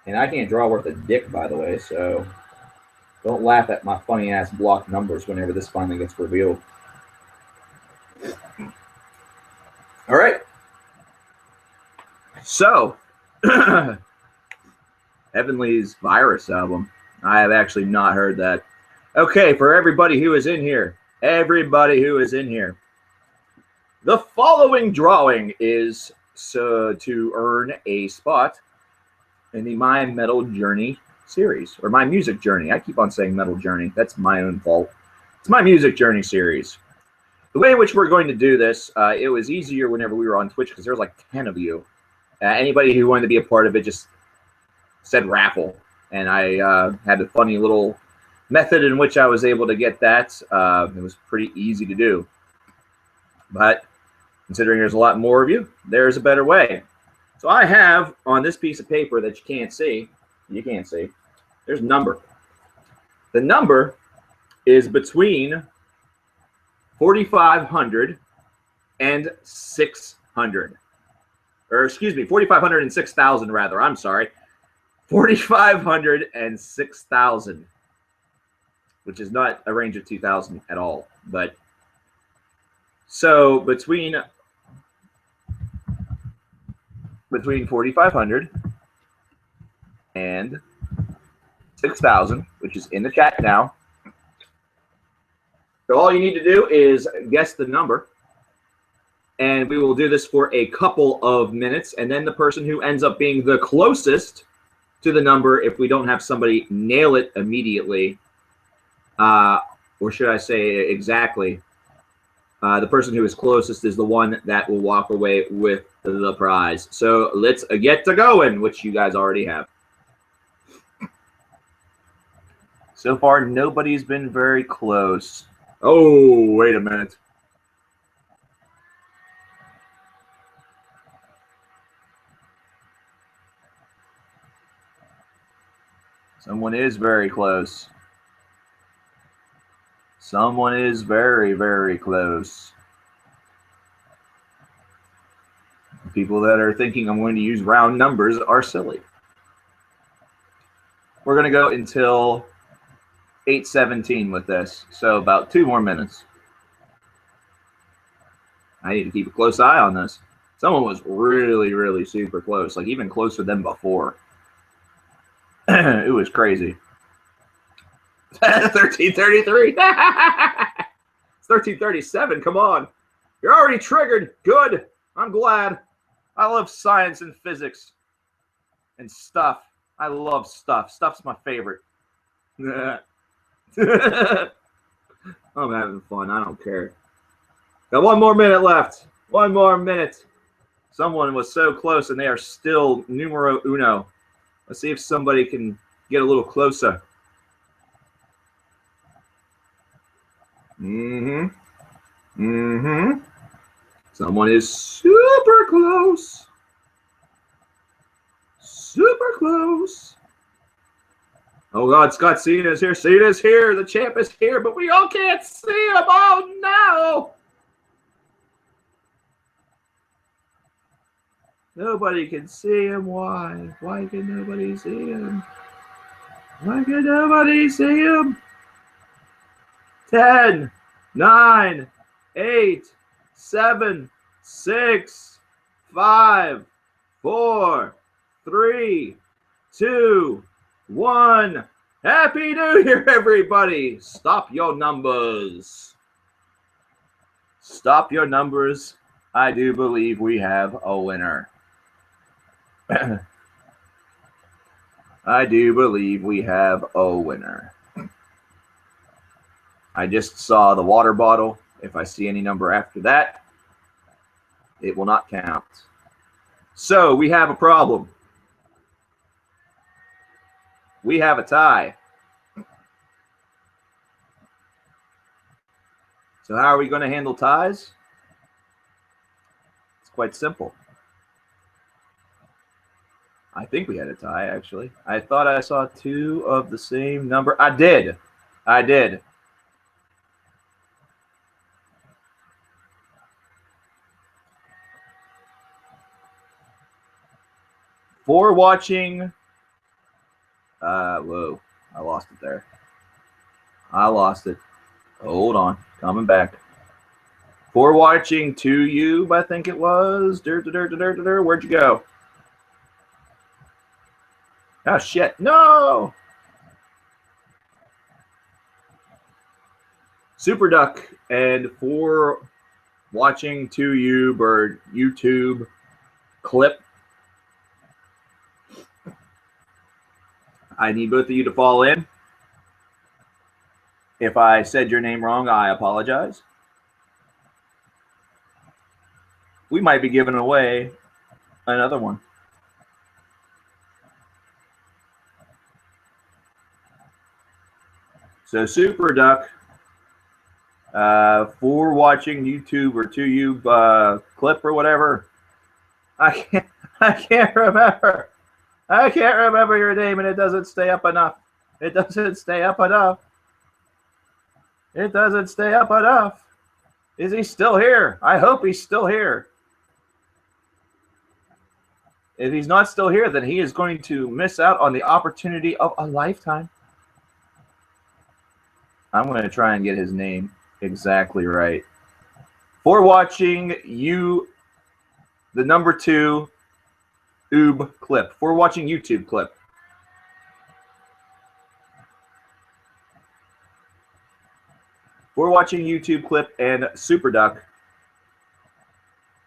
And I can't draw worth a dick, by the way, so don't laugh at my funny-ass block numbers whenever this finally gets revealed. All right. So, Heavenly's Virus album. I have actually not heard that. Okay, for everybody who is in here, the following drawing is to earn a spot in the My Metal Journey series, or My Music Journey. I keep on saying Metal Journey. That's my own fault. It's My Music Journey series. The way in which we're going to do this, it was easier whenever we were on Twitch because there was like 10 of you. Anybody who wanted to be a part of it just said raffle. And I had a funny little method in which I was able to get that. It was pretty easy to do. But considering there's a lot more of you, there's a better way. So I have on this piece of paper that you can't see, There's a number. The number is between 4,500 and 600. Or excuse me, 4,500 and 6,000 rather. I'm sorry. 4,500 and 6,000, which is not a range of 2,000 at all. But so between 4,500 and 6,000, which is in the chat now. So all you need to do is guess the number. And we will do this for a couple of minutes. And then the person who ends up being the closest to the number, if we don't have somebody nail it immediately, or should I say exactly, the person who is closest is the one that will walk away with the prize. So let's get to going, which you guys already have. So far, nobody's been very close. Oh, wait a minute. Someone is very close. Someone is very, very close. People that are thinking I'm going to use round numbers are silly. We're going to go until 8:17 with this, so about 2 more minutes. I need to keep a close eye on this. Someone was really, really super close, like even closer than before. It was crazy. 1333. It's 1337. Come on. You're already triggered. Good. I'm glad. I love science and physics and stuff. I love stuff. Stuff's my favorite. I'm having fun. I don't care. Got 1 more minute left. 1 more minute. Someone was so close, and they are still numero uno. Let's see if somebody can get a little closer. Someone is super close. Super close. Oh, God, Scott Cena's here. Cena's here. The champ is here, but we all can't see him. Oh, no. Nobody can see him. Why? Why can nobody see him? Why can nobody see him? 10, 9, 8, 7, 6, 5, 4, 3, 2, 1. Happy New Year, everybody. Stop your numbers. Stop your numbers. I do believe we have a winner. I do believe we have a winner. I just saw the water bottle. If I see any number after that, it will not count. So we have a problem. We have a tie. So how are we going to handle ties? It's quite simple. I think we had a tie, actually. I thought I saw 2 of the same number. I did. I did. For watching, whoa, I lost it there. I lost it. Hold on, coming back. For watching To I think it was. Where'd you go? Oh, shit. No! Super Duck and for watching To or YouTube clip. I need both of you to fall in. If I said your name wrong, I apologize. We might be giving away another one. So Super Duck, for watching YouTube or To clip or whatever. I can't remember. I can't remember your name, and it doesn't stay up enough. It doesn't stay up enough. It doesn't stay up enough. Is he still here? I hope he's still here. If he's not still here, then he is going to miss out on the opportunity of a lifetime. I'm going to try and get his name exactly right. For watching you, the number 2 Oob clip. For watching YouTube clip. For watching YouTube clip and Super Duck.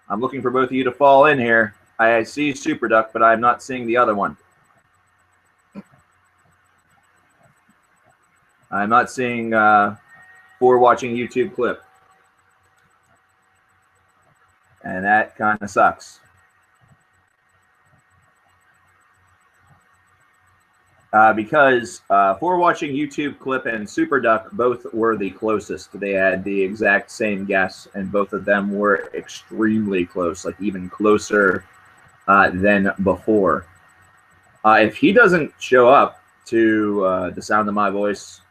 I'm looking for both of you to fall in here. I see Super Duck, but I'm not seeing the other one. I'm not seeing for watching YouTube clip. And that kind of sucks. Because for watching YouTube clip and Super Duck both were the closest. They had the exact same guess, and both of them were extremely close, like even closer than before. If he doesn't show up to the sound of my voice,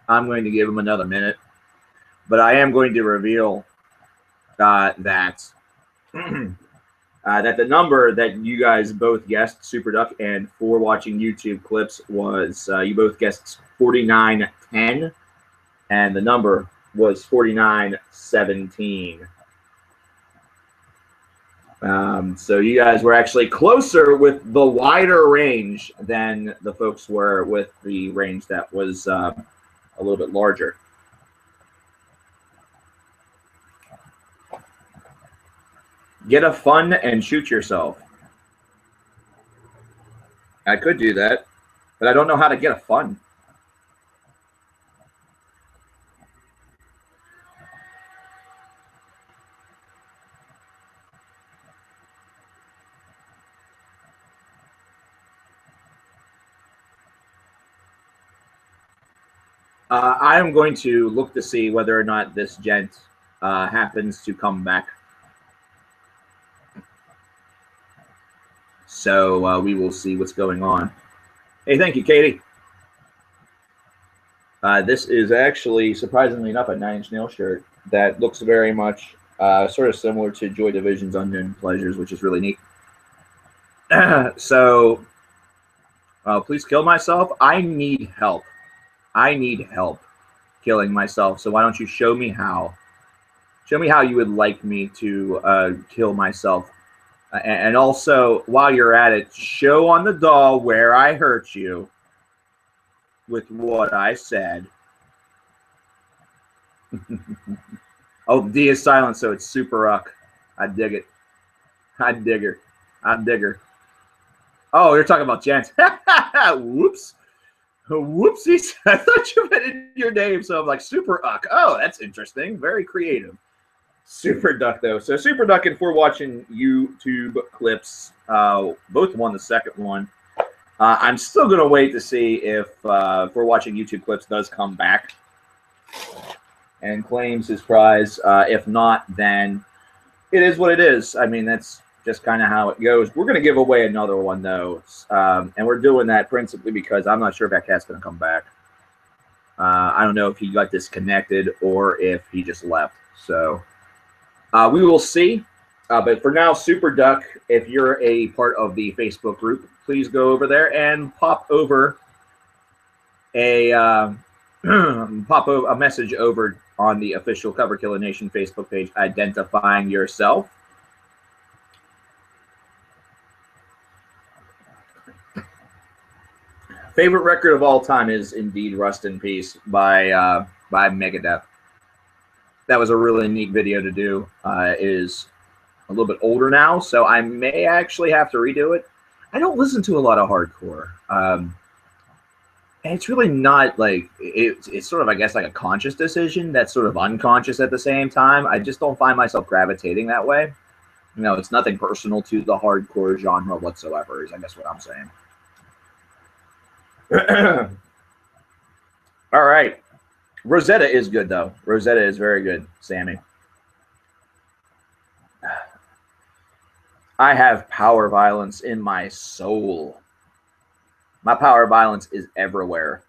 I'm going to give him another minute. But I am going to reveal that that the number that you guys both guessed, Super Duck and for watching YouTube clips, was you both guessed 4910, and the number was 4917. So you guys were actually closer with the wider range than the folks were with the range that was a little bit larger. Get a fun and shoot yourself. I could do that, but I don't know how to get a fun. I am going to look to see whether or not this gent happens to come back. So we will see what's going on. Hey, thank you, Katie. This is actually, surprisingly enough, a 9 Inch Nail shirt that looks very much sort of similar to Joy Division's Unknown Pleasures, which is really neat. So, please kill myself. I need help. I need help killing myself. So why don't you show me how? Show me how you would like me to kill myself. And also, while you're at it, show on the doll where I hurt you with what I said. Oh, D is silent, so it's Super Uck. I dig it. I dig her. I dig her. Oh, you're talking about Jens. Whoops. Whoopsies. I thought you meant your name, so I'm like, Super Uck. Oh, that's interesting. Very creative. Super Duck, though. So Super Duck and for watching YouTube clips, both won the second one. I'm still going to wait to see if for watching YouTube clips does come back and claims his prize. If not, then it is what it is. I mean, that's just kind of how it goes. We're going to give away another one, though. And we're doing that principally because I'm not sure if that cat's going to come back. I don't know if he got disconnected or if he just left. So we will see. But for now, Super Duck, if you're a part of the Facebook group, please go over there and pop over a message over on the official Cover Killer Nation Facebook page identifying yourself. Favorite record of all time is indeed Rust in Peace by Megadeth. That was a really neat video to do. It is a little bit older now, so I may actually have to redo it. I don't listen to a lot of hardcore. And it's really not like, it's sort of, I guess, like a conscious decision that's sort of unconscious at the same time. I just don't find myself gravitating that way. You know, it's nothing personal to the hardcore genre whatsoever, is I guess what I'm saying. All right. Rosetta is good, though. Rosetta is very good, Sammy. I have power violence in my soul. My power violence is everywhere.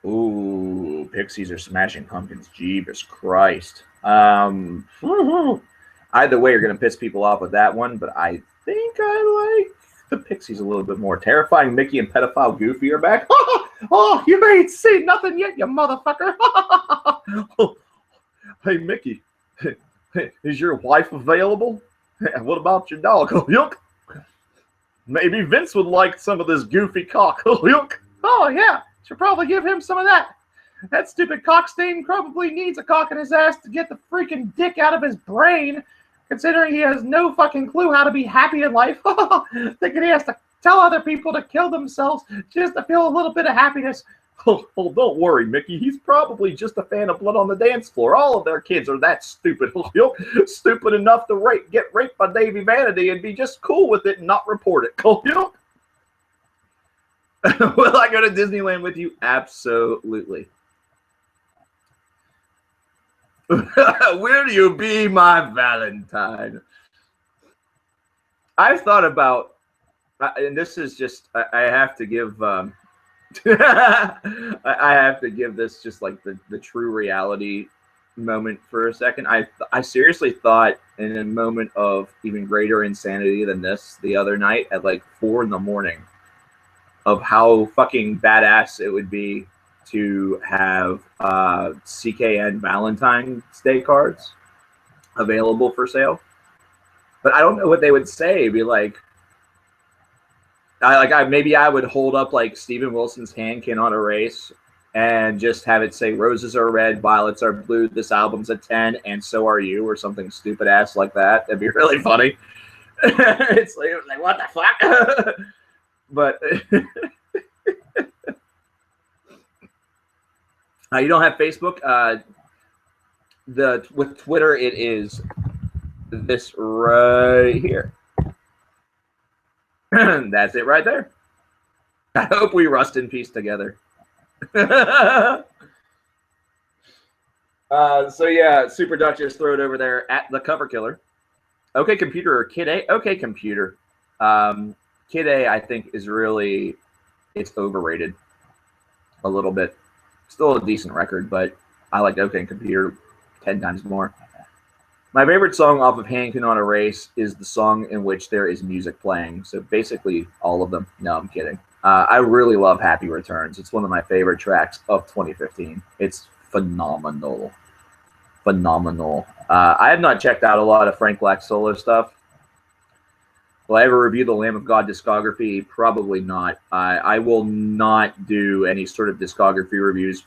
Ooh, Pixies are Smashing Pumpkins. Jeebus Christ. Either way, you're going to piss people off with that one, but I think I like the Pixies a little bit more. Terrifying Mickey and Pedophile Goofy are back. Oh, you ain't seen nothing yet, you motherfucker. Hey, Mickey, is your wife available? What about your dog? Maybe Vince would like some of this goofy cock. Oh, yeah, should probably give him some of that. That stupid cockstain probably needs a cock in his ass to get the freaking dick out of his brain, considering he has no fucking clue how to be happy in life. Thinking he has to tell other people to kill themselves just to feel a little bit of happiness. Oh, don't worry, Mickey. He's probably just a fan of Blood on the Dance Floor. All of their kids are that stupid. Stupid enough to get raped by Davy Vanity and be just cool with it and not report it. Will I go to Disneyland with you? Absolutely. Will you be my Valentine? I've thought about, and this is just, I have to give, I have to give this just like the true reality moment for a second. I seriously thought in a moment of even greater insanity than this the other night at like 4 a.m. of how fucking badass it would be to have CKN Valentine's Day cards available for sale. But I don't know what they would say. Be like, maybe I would hold up like Steven Wilson's Hand Cannot Erase and just have it say roses are red, violets are blue, this album's a 10, and so are you, or something stupid ass like that. That'd be really funny. It's like what the fuck? But you don't have Facebook? With Twitter, it is this right here. That's it right there. I hope we rust in peace together. So yeah, Super Duchess, throw it over there at the Cover Killer. Okay, Computer or Kid A? Okay, Computer. Kid A, I think, is really, it's overrated a little bit. Still a decent record, but I like OK Computer 10 times more. My favorite song off of Hand Cannot Erase is the song in which there is music playing. So basically all of them. No, I'm kidding. I really love Happy Returns. It's one of my favorite tracks of 2015. It's phenomenal. Phenomenal. I have not checked out a lot of Frank Black solo stuff. Will I ever review the Lamb of God discography? Probably not. I will not do any sort of discography reviews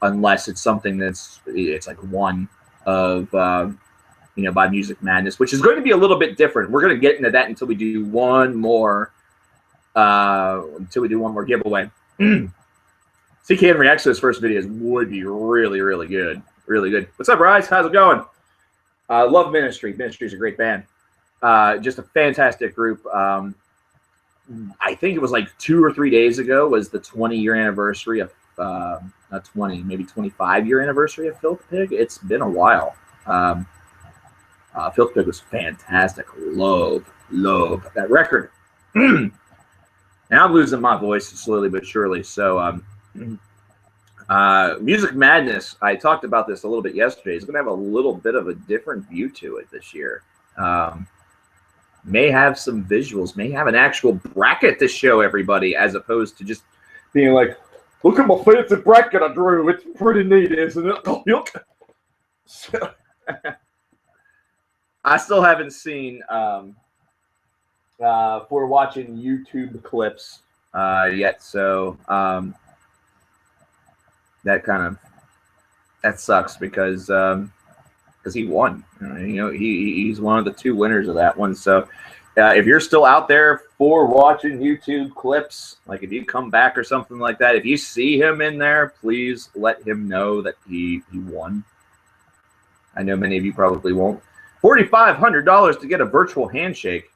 unless it's something it's like one of by Music Madness, which is going to be a little bit different. We're going to get into that until we do one more giveaway. CKN reacts to his first videos would be really, really good. Really good. What's up, Bryce? How's it going? Love Ministry. Ministry's a great band. Just a fantastic group. I think it was like 2 or 3 days ago was the 20-year anniversary of not 20, maybe 25-year anniversary of Filth Pig. It's been a while. Filth Pig was fantastic. Love that record. And I'm losing my voice slowly but surely. So Music Madness, I talked about this a little bit yesterday. It's going to have a little bit of a different view to it this year. May have some visuals, may have an actual bracket to show everybody, as opposed to just being like, look at my fancy bracket I drew. It's pretty neat, isn't it? So, I still haven't seen, for watching YouTube clips yet. So that sucks because he won. He's one of the 2 winners of that one. So if you're still out there for watching YouTube clips, like if you come back or something like that, if you see him in there, please let him know that he won. I know many of you probably won't. $4,500 to get a virtual handshake.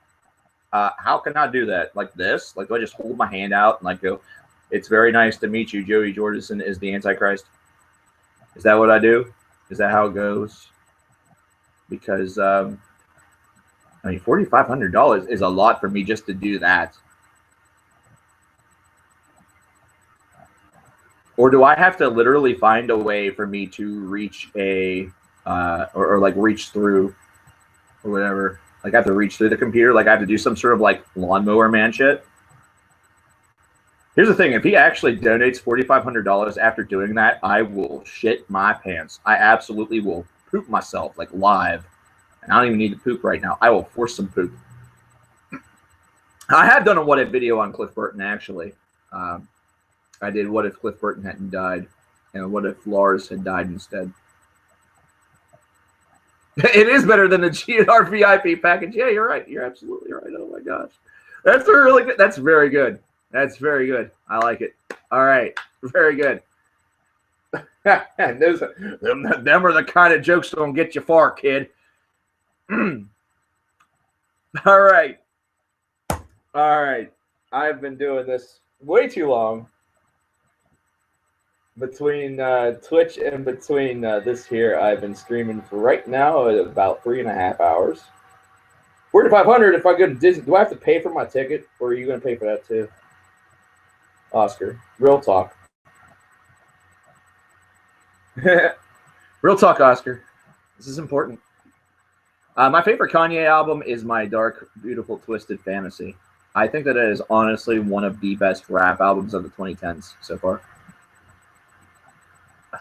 How can I do that? Like this? Like, do I just hold my hand out and like go, it's very nice to meet you, Joey Jordison is the Antichrist? Is that what I do? Is that how it goes? Because $4,500 is a lot for me just to do that. Or do I have to literally find a way for me to reach a, or like reach through or whatever? Like I have to reach through the computer? Like I have to do some sort of like lawnmower man shit? Here's the thing. If he actually donates $4,500 after doing that, I will shit my pants. I absolutely will poop myself like live. And I don't even need to poop right now. I will force some poop. I have done a what if video on Cliff Burton, actually. I did what if Cliff Burton hadn't died, and what if Lars had died instead. It is better than the GNR VIP package. Yeah, you're right. You're absolutely right. Oh my gosh, that's really good. That's very good. That's very good. I like it. All right, very good. Those, them are the kind of jokes that don't get you far, kid. All right. All right. I've been doing this way too long. Between Twitch and between this here, I've been streaming for right now at about 3.5 hours. 4,500 if I go to Disney. Do I have to pay for my ticket, or are you going to pay for that too? Oscar, real talk. Real talk, Oscar. This is important. My favorite Kanye album is My Dark, Beautiful, Twisted Fantasy. I think that it is honestly one of the best rap albums of the 2010s so far.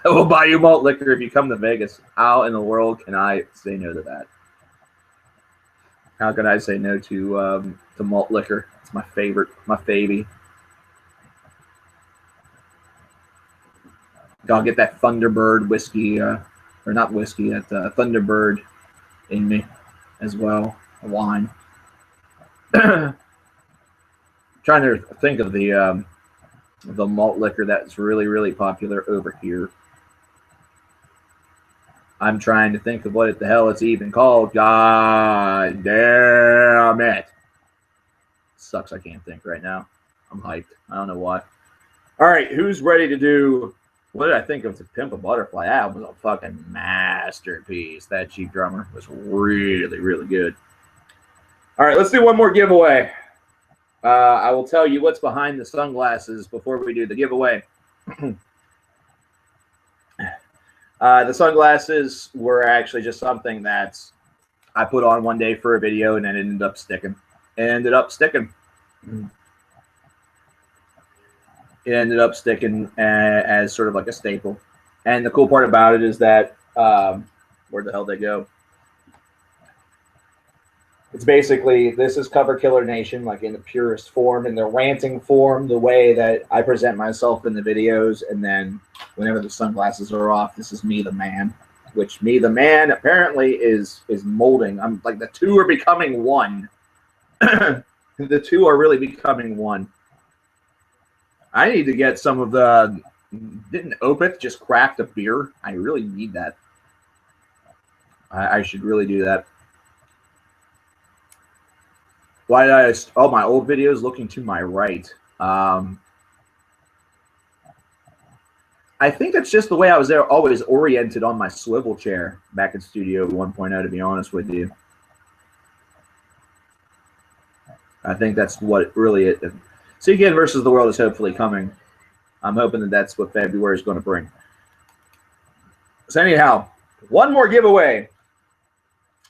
I will buy you malt liquor if you come to Vegas. How in the world can I say no to that? How can I say no to malt liquor? It's my favorite, my favy. I'll get that Thunderbird whiskey, or not whiskey, that Thunderbird in me as well. A wine. Trying to think of the malt liquor that's really, really popular over here. I'm trying to think of what the hell it's even called. God damn it. Sucks I can't think right now. I'm hyped. I don't know why. All right, who's ready to do... What did I think of To Pimp a Butterfly? That was a fucking masterpiece. That Chief Drummer was really, really good. All right, let's do one more giveaway. I will tell you what's behind the sunglasses before we do the giveaway. The sunglasses were actually just something that I put on one day for a video, and then it ended up sticking. It ended up sticking as sort of like a staple. And the cool part about it is that, where the hell did they go? It's basically, this is Cover Killer Nation, like in the purest form, in the ranting form, the way that I present myself in the videos. And then whenever the sunglasses are off, this is me, the man, which me, the man, apparently is molding. I'm like, the two are becoming one. The two are really becoming one. I need to get some of the, didn't Opeth just craft a beer? I really need that. I should really do that. Why did I, oh, my old videos looking to my right. I think that's just the way I was there, always oriented on my swivel chair back in Studio 1.0, to be honest with you. I think that's what really it. See Again versus the World is hopefully coming. I'm hoping that that's what February is going to bring. So anyhow, one more giveaway.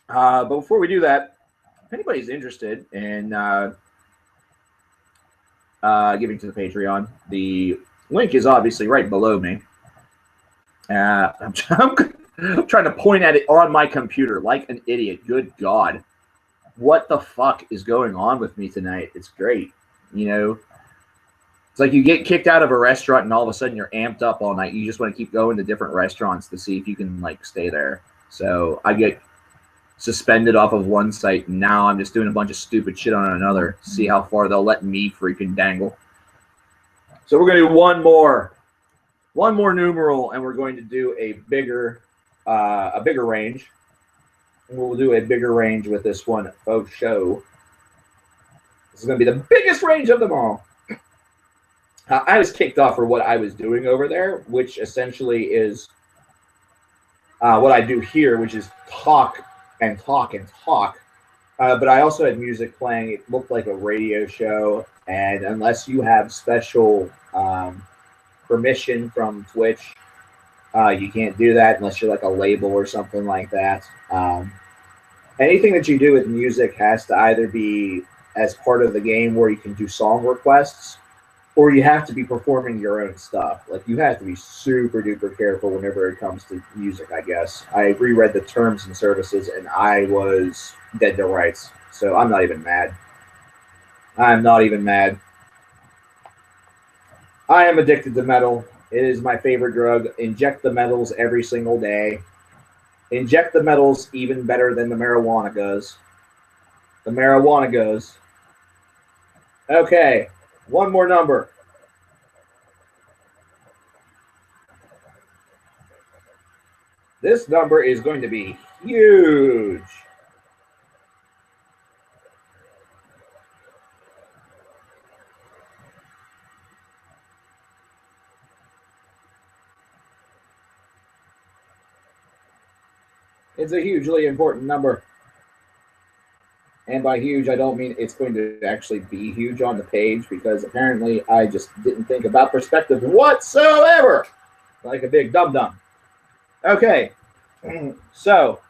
But before we do that, if anybody's interested in giving to the Patreon, the link is obviously right below me. I'm trying to point at it on my computer like an idiot. Good God. What the fuck is going on with me tonight? It's great. You know, it's like you get kicked out of a restaurant and all of a sudden you're amped up all night. You just want to keep going to different restaurants to see if you can, like, stay there. So I get suspended off of one site, and now I'm just doing a bunch of stupid shit on another. See how far they'll let me freaking dangle. So we're going to do one more numeral, and we're going to do a bigger range. We'll do a bigger range with this one faux show. This is going to be the biggest range of them all. I was kicked off for what I was doing over there, which essentially is what I do here, which is talk and talk and talk. But I also had music playing. It looked like a radio show. And unless you have special permission from Twitch. You can't do that unless you're like a label or something like that. Anything that you do with music has to either be as part of the game where you can do song requests, or you have to be performing your own stuff. Like, you have to be super duper careful whenever it comes to music, I guess. I reread the terms and services and I was dead to rights. So I'm not even mad. I'm not even mad. I am addicted to metal. It is my favorite drug. Inject the metals every single day. Inject the metals even better than the marijuana goes. The marijuana goes. Okay, one more number. This number is going to be huge. It's a hugely important number. And by huge, I don't mean it's going to actually be huge on the page, because apparently I just didn't think about perspective whatsoever. Like a big dum-dum. Okay, so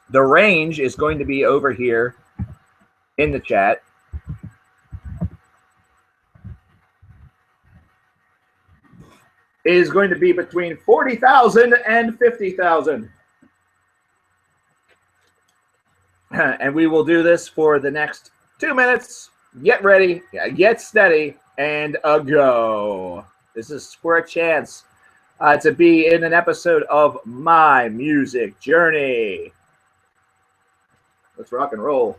the range is going to be over here in the chat. It is going to be between 40,000 and 50,000. And we will do this for the next 2 minutes. Get ready, get steady, and a go. This is for a chance to be in an episode of My Music Journey. Let's rock and roll.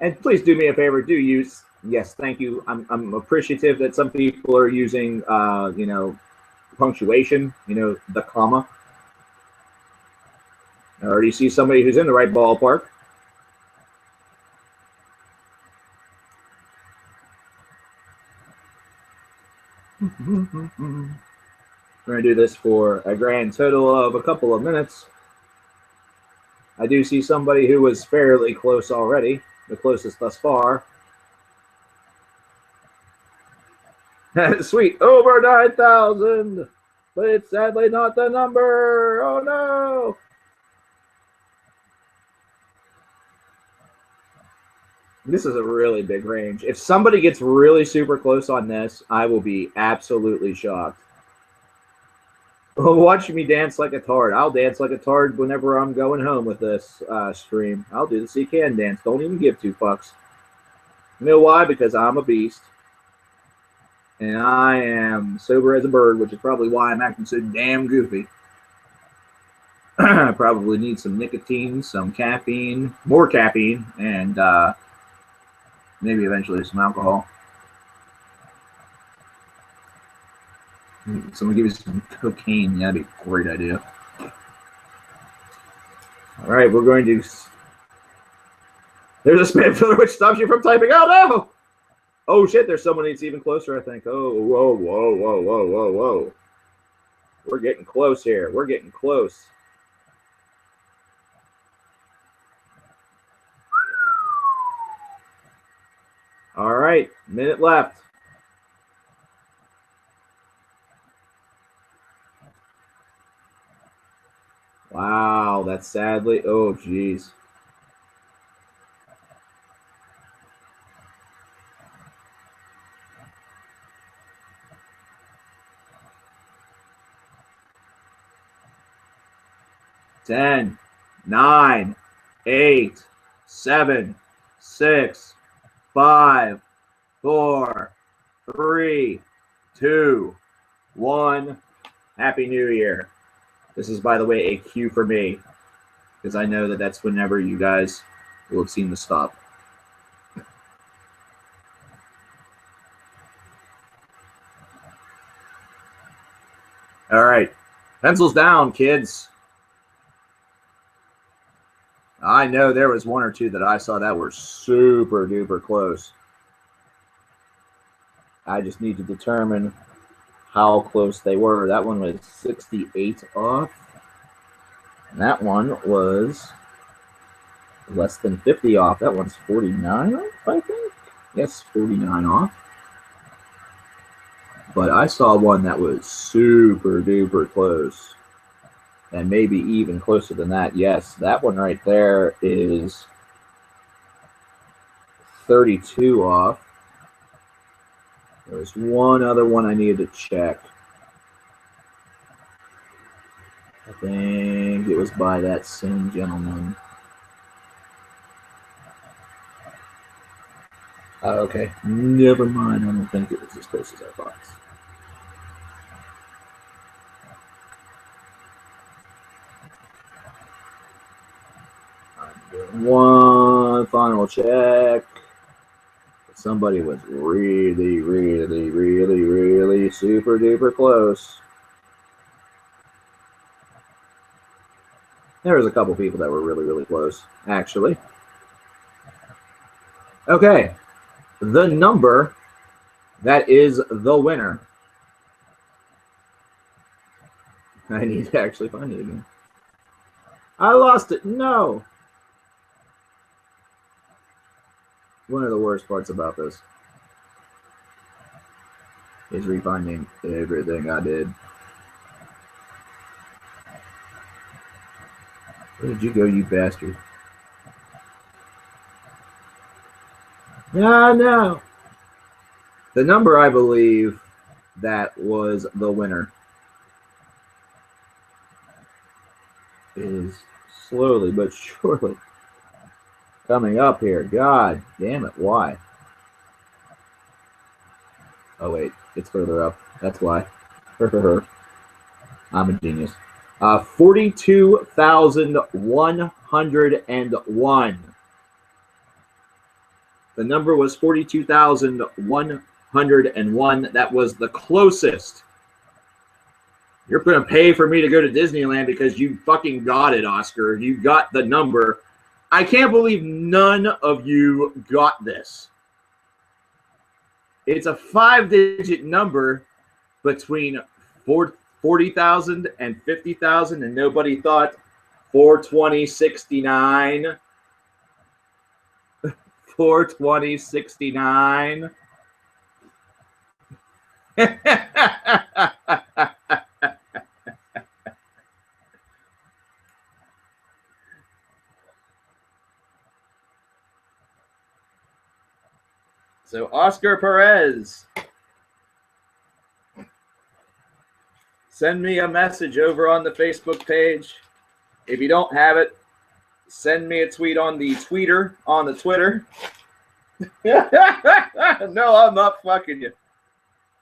And please do me a favor, do use, yes, thank you. I'm appreciative that some people are using, punctuation, the comma. I already see somebody who's in the right ballpark. We're going to do this for a grand total of a couple of minutes. I do see somebody who was fairly close already, the closest thus far. Sweet, over 9,000, but it's sadly not the number. Oh no. This is a really big range. If somebody gets really super close on this, I will be absolutely shocked. Watch me dance like a tard. I'll dance like a tard whenever I'm going home with this stream. I'll do the C-Can dance. Don't even give 2 fucks. You know why? Because I'm a beast. And I am sober as a bird, which is probably why I'm acting so damn goofy. I probably need some nicotine, some caffeine, more caffeine, and maybe eventually some alcohol. Someone give you some cocaine. Yeah, that'd be a great idea. All right, we're going to... There's a spam filter which stops you from typing. Oh, no! Oh, shit, there's someone that's even closer, I think. Oh, whoa, whoa, whoa, whoa, whoa, whoa. We're getting close here. We're getting close. All right, minute left. Wow, that's sadly, oh geez. Ten, 9, 8, 7, 6, 5, 4, 3, 2, 1. Happy New Year. This is, by the way, a cue for me, because I know that that's whenever you guys will have seen the stop. All right. Pencils down, kids. I know there was 1 or 2 that I saw that were super duper close. I just need to determine how close they were. That one was 68 off. And that one was less than 50 off. That one's 49 off, I think. Yes, 49 off. But I saw one that was super duper close, and maybe even closer than that. Yes, that one right there is 32 off. There's one other one I needed to check. I think it was by that same gentleman. Okay, never mind. I don't think it was as close as I thought. I'm doing one final check. Somebody was really, really, really, really super duper close. There was a couple people that were really, really close, actually. Okay, the number that is the winner. I need to actually find it again. I lost it. No. One of the worst parts about this is refinding everything I did. Where did you go, you bastard? No. The number I believe that was the winner is slowly but surely coming up here. God damn it, why? Oh wait, it's further up. That's why. I'm a genius. 42,101. The number was 42,101. That was the closest. You're going to pay for me to go to Disneyland because you fucking got it, Oscar. You got the number. I can't believe none of you got this. It's a 5-digit number between 40,000 and 50,000, and nobody thought 42069. 42069. So Oscar Perez, send me a message over on the Facebook page. If you don't have it, send me a tweet on the Twitter. No, I'm not fucking you.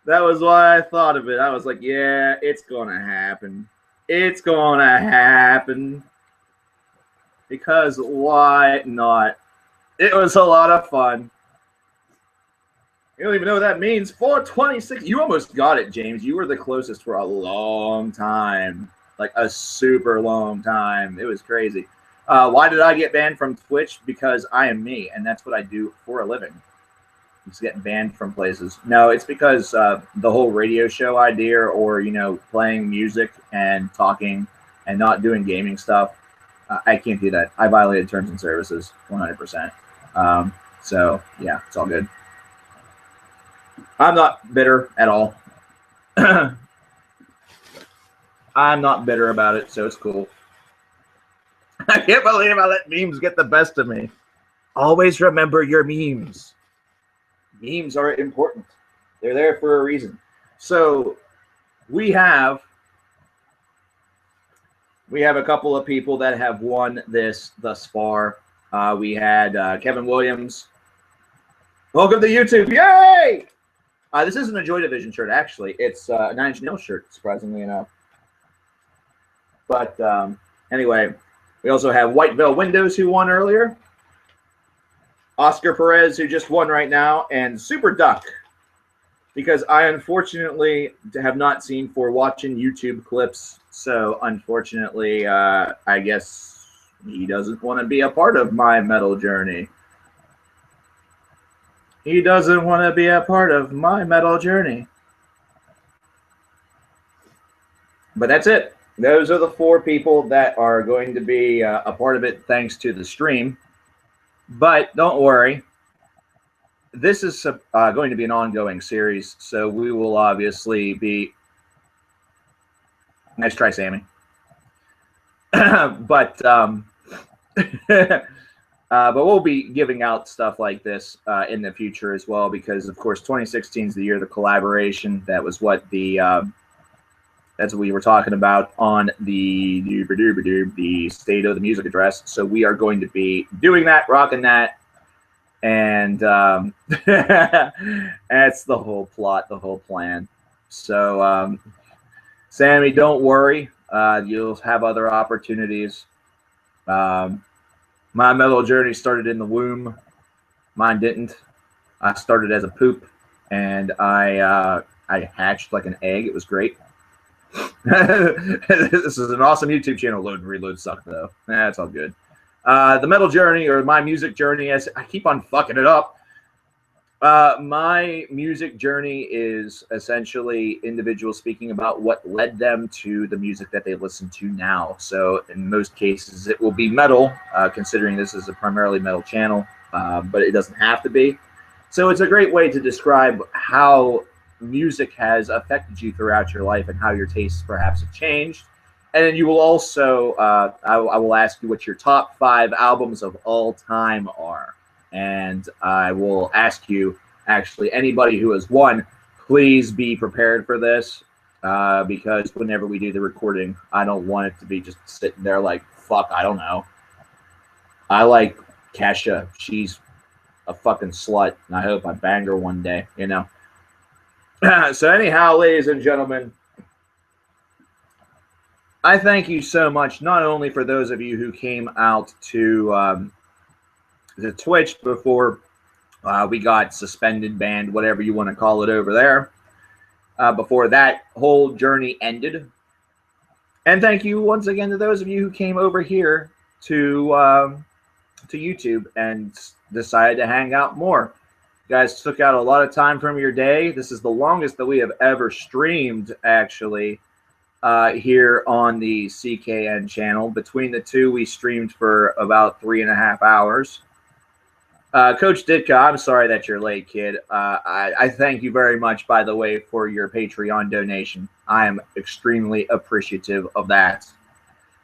That was why I thought of it. I was like, yeah, it's gonna happen. It's gonna happen. Because why not? It was a lot of fun. You don't even know what that means. 426. You almost got it, James. You were the closest for a long time. Like a super long time. It was crazy. Why did I get banned from Twitch? Because I am me, and that's what I do for a living. Just getting banned from places. No, it's because the whole radio show idea, or playing music and talking and not doing gaming stuff. I can't do that. I violated terms and services 100%. So yeah, it's all good. I'm not bitter at all. I'm not bitter about it, so it's cool. I can't believe I let memes get the best of me. Always remember your memes. Memes are important. They're there for a reason. So we have a couple of people that have won this thus far. We had Kevin Williams. Welcome to YouTube. Yay! This isn't a Joy Division shirt, actually. It's a 9 Inch Nails shirt, surprisingly enough. But anyway, we also have White Veil Windows, who won earlier. Oscar Perez, who just won right now. And Super Duck, because I unfortunately have not seen for watching YouTube clips. So unfortunately, I guess he doesn't want to be a part of my metal journey. He doesn't want to be a part of my metal journey. But that's it. Those are the 4 people that are going to be a part of it thanks to the stream. But don't worry. this is going to be an ongoing series, so we will obviously be. Nice try, Sammy. But we'll be giving out stuff like this in the future as well, because of course 2016 is the year of the collaboration. That was what the that's what we were talking about on the State of the Music address. So we are going to be doing that, rocking that, and that's the whole plot, the whole plan. So Sammy, don't worry, you'll have other opportunities. My metal journey started in the womb. Mine didn't. I started as a poop, and I hatched like an egg. It was great. This is an awesome YouTube channel. Load and reload sucked though. That's all good. The metal journey, or my music journey, as I keep on fucking it up. My music journey is essentially individuals speaking about what led them to the music that they listen to now. So in most cases, it will be metal, considering this is a primarily metal channel, but it doesn't have to be. So it's a great way to describe how music has affected you throughout your life and how your tastes perhaps have changed. And then you will also, I will ask you what your top 5 albums of all time are. And I will ask you, actually, anybody who has won, please be prepared for this, because whenever we do the recording, I don't want it to be just sitting there like, fuck, I don't know. I like Kesha. She's a fucking slut, and I hope I bang her one day, you know? So anyhow, ladies and gentlemen, I thank you so much, not only for those of you who came out to Twitch before we got suspended, banned, whatever you want to call it over there, before that whole journey ended. And thank you once again to those of you who came over here to YouTube and decided to hang out more. You guys took out a lot of time from your day. This is the longest that we have ever streamed, actually, here on the CKN channel. Between the two, we streamed for about 3.5 hours. Coach Ditka, I'm sorry that you're late, kid. I thank you very much, by the way, for your Patreon donation. I am extremely appreciative of that.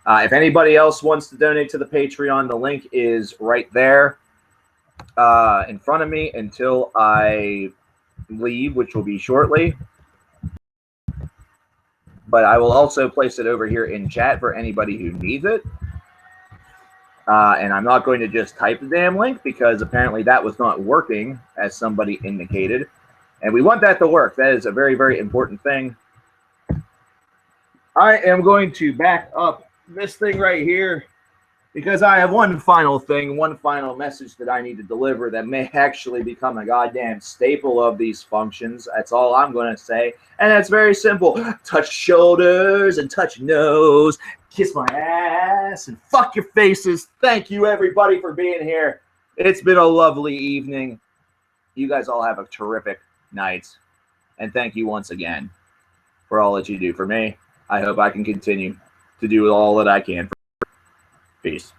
If anybody else wants to donate to the Patreon, the link is right there in front of me until I leave, which will be shortly. But I will also place it over here in chat for anybody who needs it. And I'm not going to just type the damn link, because apparently that was not working, as somebody indicated. And we want that to work. That is a very, very important thing. I am going to back up this thing right here, because I have one final thing, one final message that I need to deliver that may actually become a goddamn staple of these functions. That's all I'm going to say. And that's very simple. Touch shoulders and touch nose. Kiss my ass and fuck your faces. Thank you, everybody, for being here. It's been a lovely evening. You guys all have a terrific night. And thank you once again for all that you do for me. I hope I can continue to do all that I can. Peace.